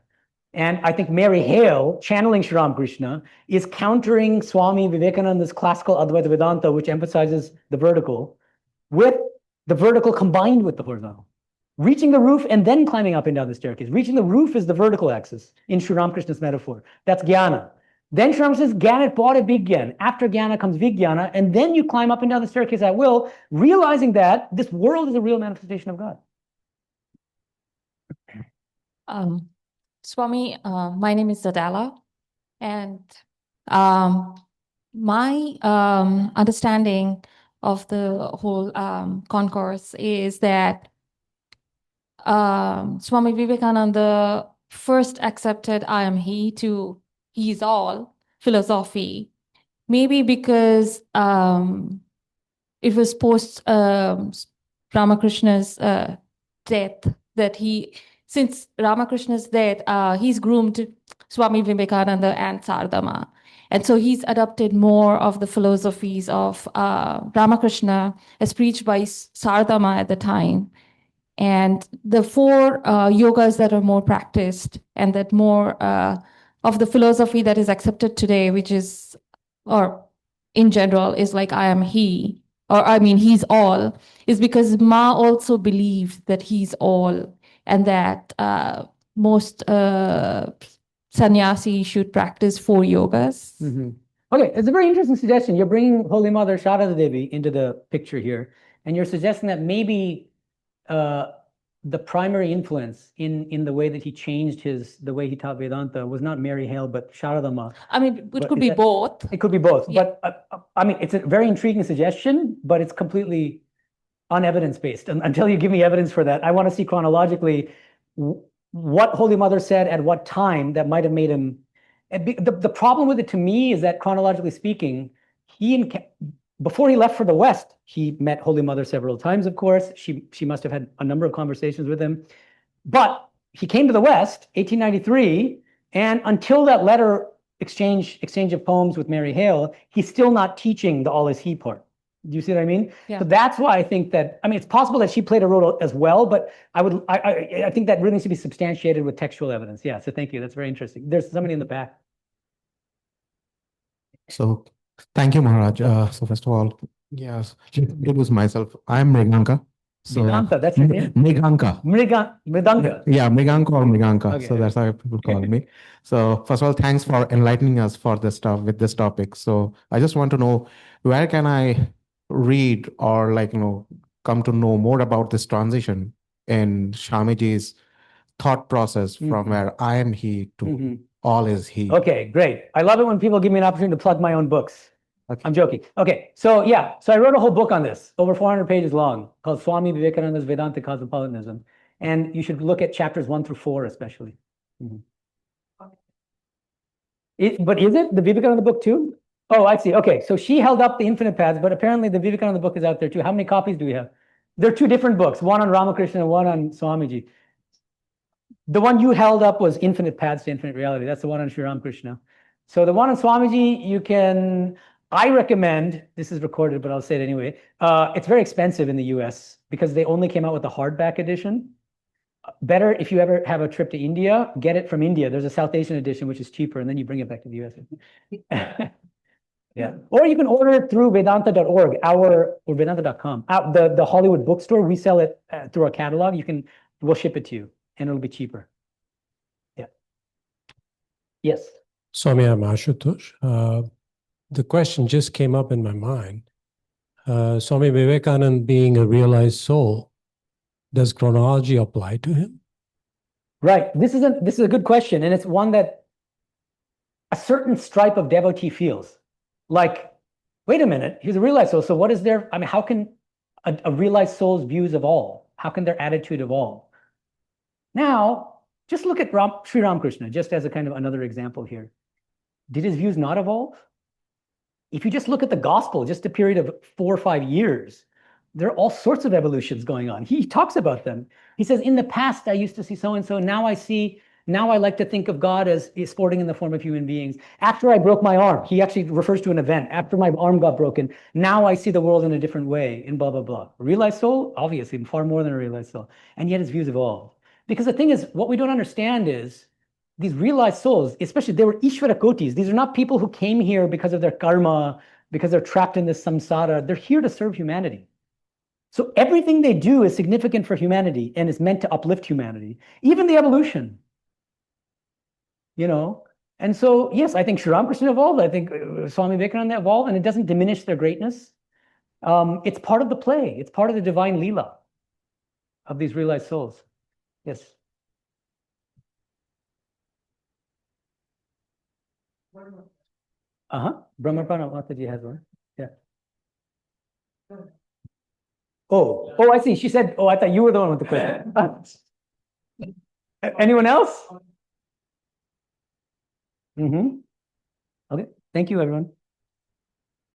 And I think Mary Hale, channeling Sri Ramakrishna, is countering Swami Vivekananda's classical Advaita Vedanta, which emphasizes the vertical, with the vertical combined with the horizontal. Reaching the roof and then climbing up and down the staircase. Reaching the roof is the vertical axis in Sri Ramakrishna's metaphor. That's jnana. Then Sri Ramakrishna says, Jnana Pada Vigyan. After Jnana comes Vijnana, and then you climb up and down the staircase at will, realizing that this world is a real manifestation of God. Swami, my name is Zadala, and my understanding of the whole concourse is that Swami Vivekananda first accepted I am he to he's all philosophy, maybe because it was post Ramakrishna's death that since Ramakrishna's death, he's groomed Swami Vivekananda and Sardama. And so he's adopted more of the philosophies of Ramakrishna as preached by Sardama at the time. And the four yogas that are more practiced and that more of the philosophy that is accepted today, which is, or in general, is like I am he, or I mean, he's all, is because Ma also believed that he's all and that most sannyasi should practice four yogas. Mm-hmm. Okay, it's a very interesting suggestion. You're bringing Holy Mother Sharada Devi into the picture here, and you're suggesting that maybe the primary influence in the way that he changed the way he taught Vedanta was not Mary Hale, but Sharadama. I mean, it could be both. It could be both. Yeah. But I mean, it's a very intriguing suggestion, but it's completely unevidence-based. Until you give me evidence for that, I want to see chronologically what Holy Mother said at what time that might have made him. The problem with it to me is that chronologically speaking, before he left for the West, he met Holy Mother several times, of course. She must have had a number of conversations with him. But he came to the West, 1893, And until that letter exchange of poems with Mary Hale, he's still not teaching the all is he part. Do you see what I mean? Yeah. So that's why I think that, I mean, it's possible that she played a role as well, but I think that really needs to be substantiated with textual evidence. Yeah, so thank you. That's very interesting. There's somebody in the back. So thank you, Maharaj. So first of all, yes, it was myself. I'm Mriganka. So Vedanta, that's your name? Mriganka. Mridanga. Yeah, Mriganka or Mriganka. Okay. So that's how people call me. So first of all, thanks for enlightening us for this stuff with this topic. So I just want to know, where can I read or come to know more about this transition in Swamiji's thought process from where I am he to all is he? Okay, great. I love it when people give me an opportunity to plug my own books. Okay. I'm joking. Okay, so yeah, so I wrote a whole book on this, over 400 pages long, called Swami Vivekananda's Vedanta Cosmopolitanism. And you should look at chapters 1 through 4, especially. But is it the Vivekananda book too? Oh, I see. Okay, so she held up the Infinite Paths, but apparently the Vivekananda book is out there too. How many copies do we have? There are two different books, one on Ramakrishna and one on Swamiji. The one you held up was Infinite Paths to Infinite Reality. That's the one on Sri Ramakrishna. So the one on Swamiji, you can, I recommend, this is recorded, but I'll say it anyway. It's very expensive in the US because they only came out with the hardback edition. Better if you ever have a trip to India, get it from India. There's a South Asian edition, which is cheaper, and then you bring it back to the US. Yeah. Or you can order it through Vedanta.org, or Vedanta.com. The Hollywood bookstore, we sell it through our catalog. We'll ship it to you, and it'll be cheaper. Yeah. Yes. Swami, I'm Ashutosh. The question just came up in my mind. Swami Vivekananda being a realized soul, does chronology apply to him? Right. This is a good question, and it's one that a certain stripe of devotee feels. Like, wait a minute, he's a realized soul. So what is there? I mean, how can a realized soul's views evolve? How can their attitude evolve? Now, just look at Sri Ramakrishna, just as a kind of another example here. Did his views not evolve? If you just look at the gospel, just a period of 4 or 5 years, there are all sorts of evolutions going on. He talks about them. He says, in the past, I used to see so-and-so. Now I like to think of God as sporting in the form of human beings. After I broke my arm, he actually refers to an event. After my arm got broken, now I see the world in a different way, and blah, blah, blah. Realized soul? Obviously, far more than a realized soul. And yet his views evolved. Because the thing is, what we don't understand is, these realized souls, especially, they were Ishvara Kotis. These are not people who came here because of their karma, because they're trapped in this samsara. They're here to serve humanity. So everything they do is significant for humanity and is meant to uplift humanity, even the evolution. And so, yes, I think Sri Ramakrishna evolved. I think Swami Vivekananda evolved, and it doesn't diminish their greatness. It's part of the play. It's part of the divine Leela of these realized souls. Yes. Brahmaprana Mataji has one. Yeah. Oh, I see. She said, I thought you were the one with the question. Anyone else? Okay. Thank you, everyone.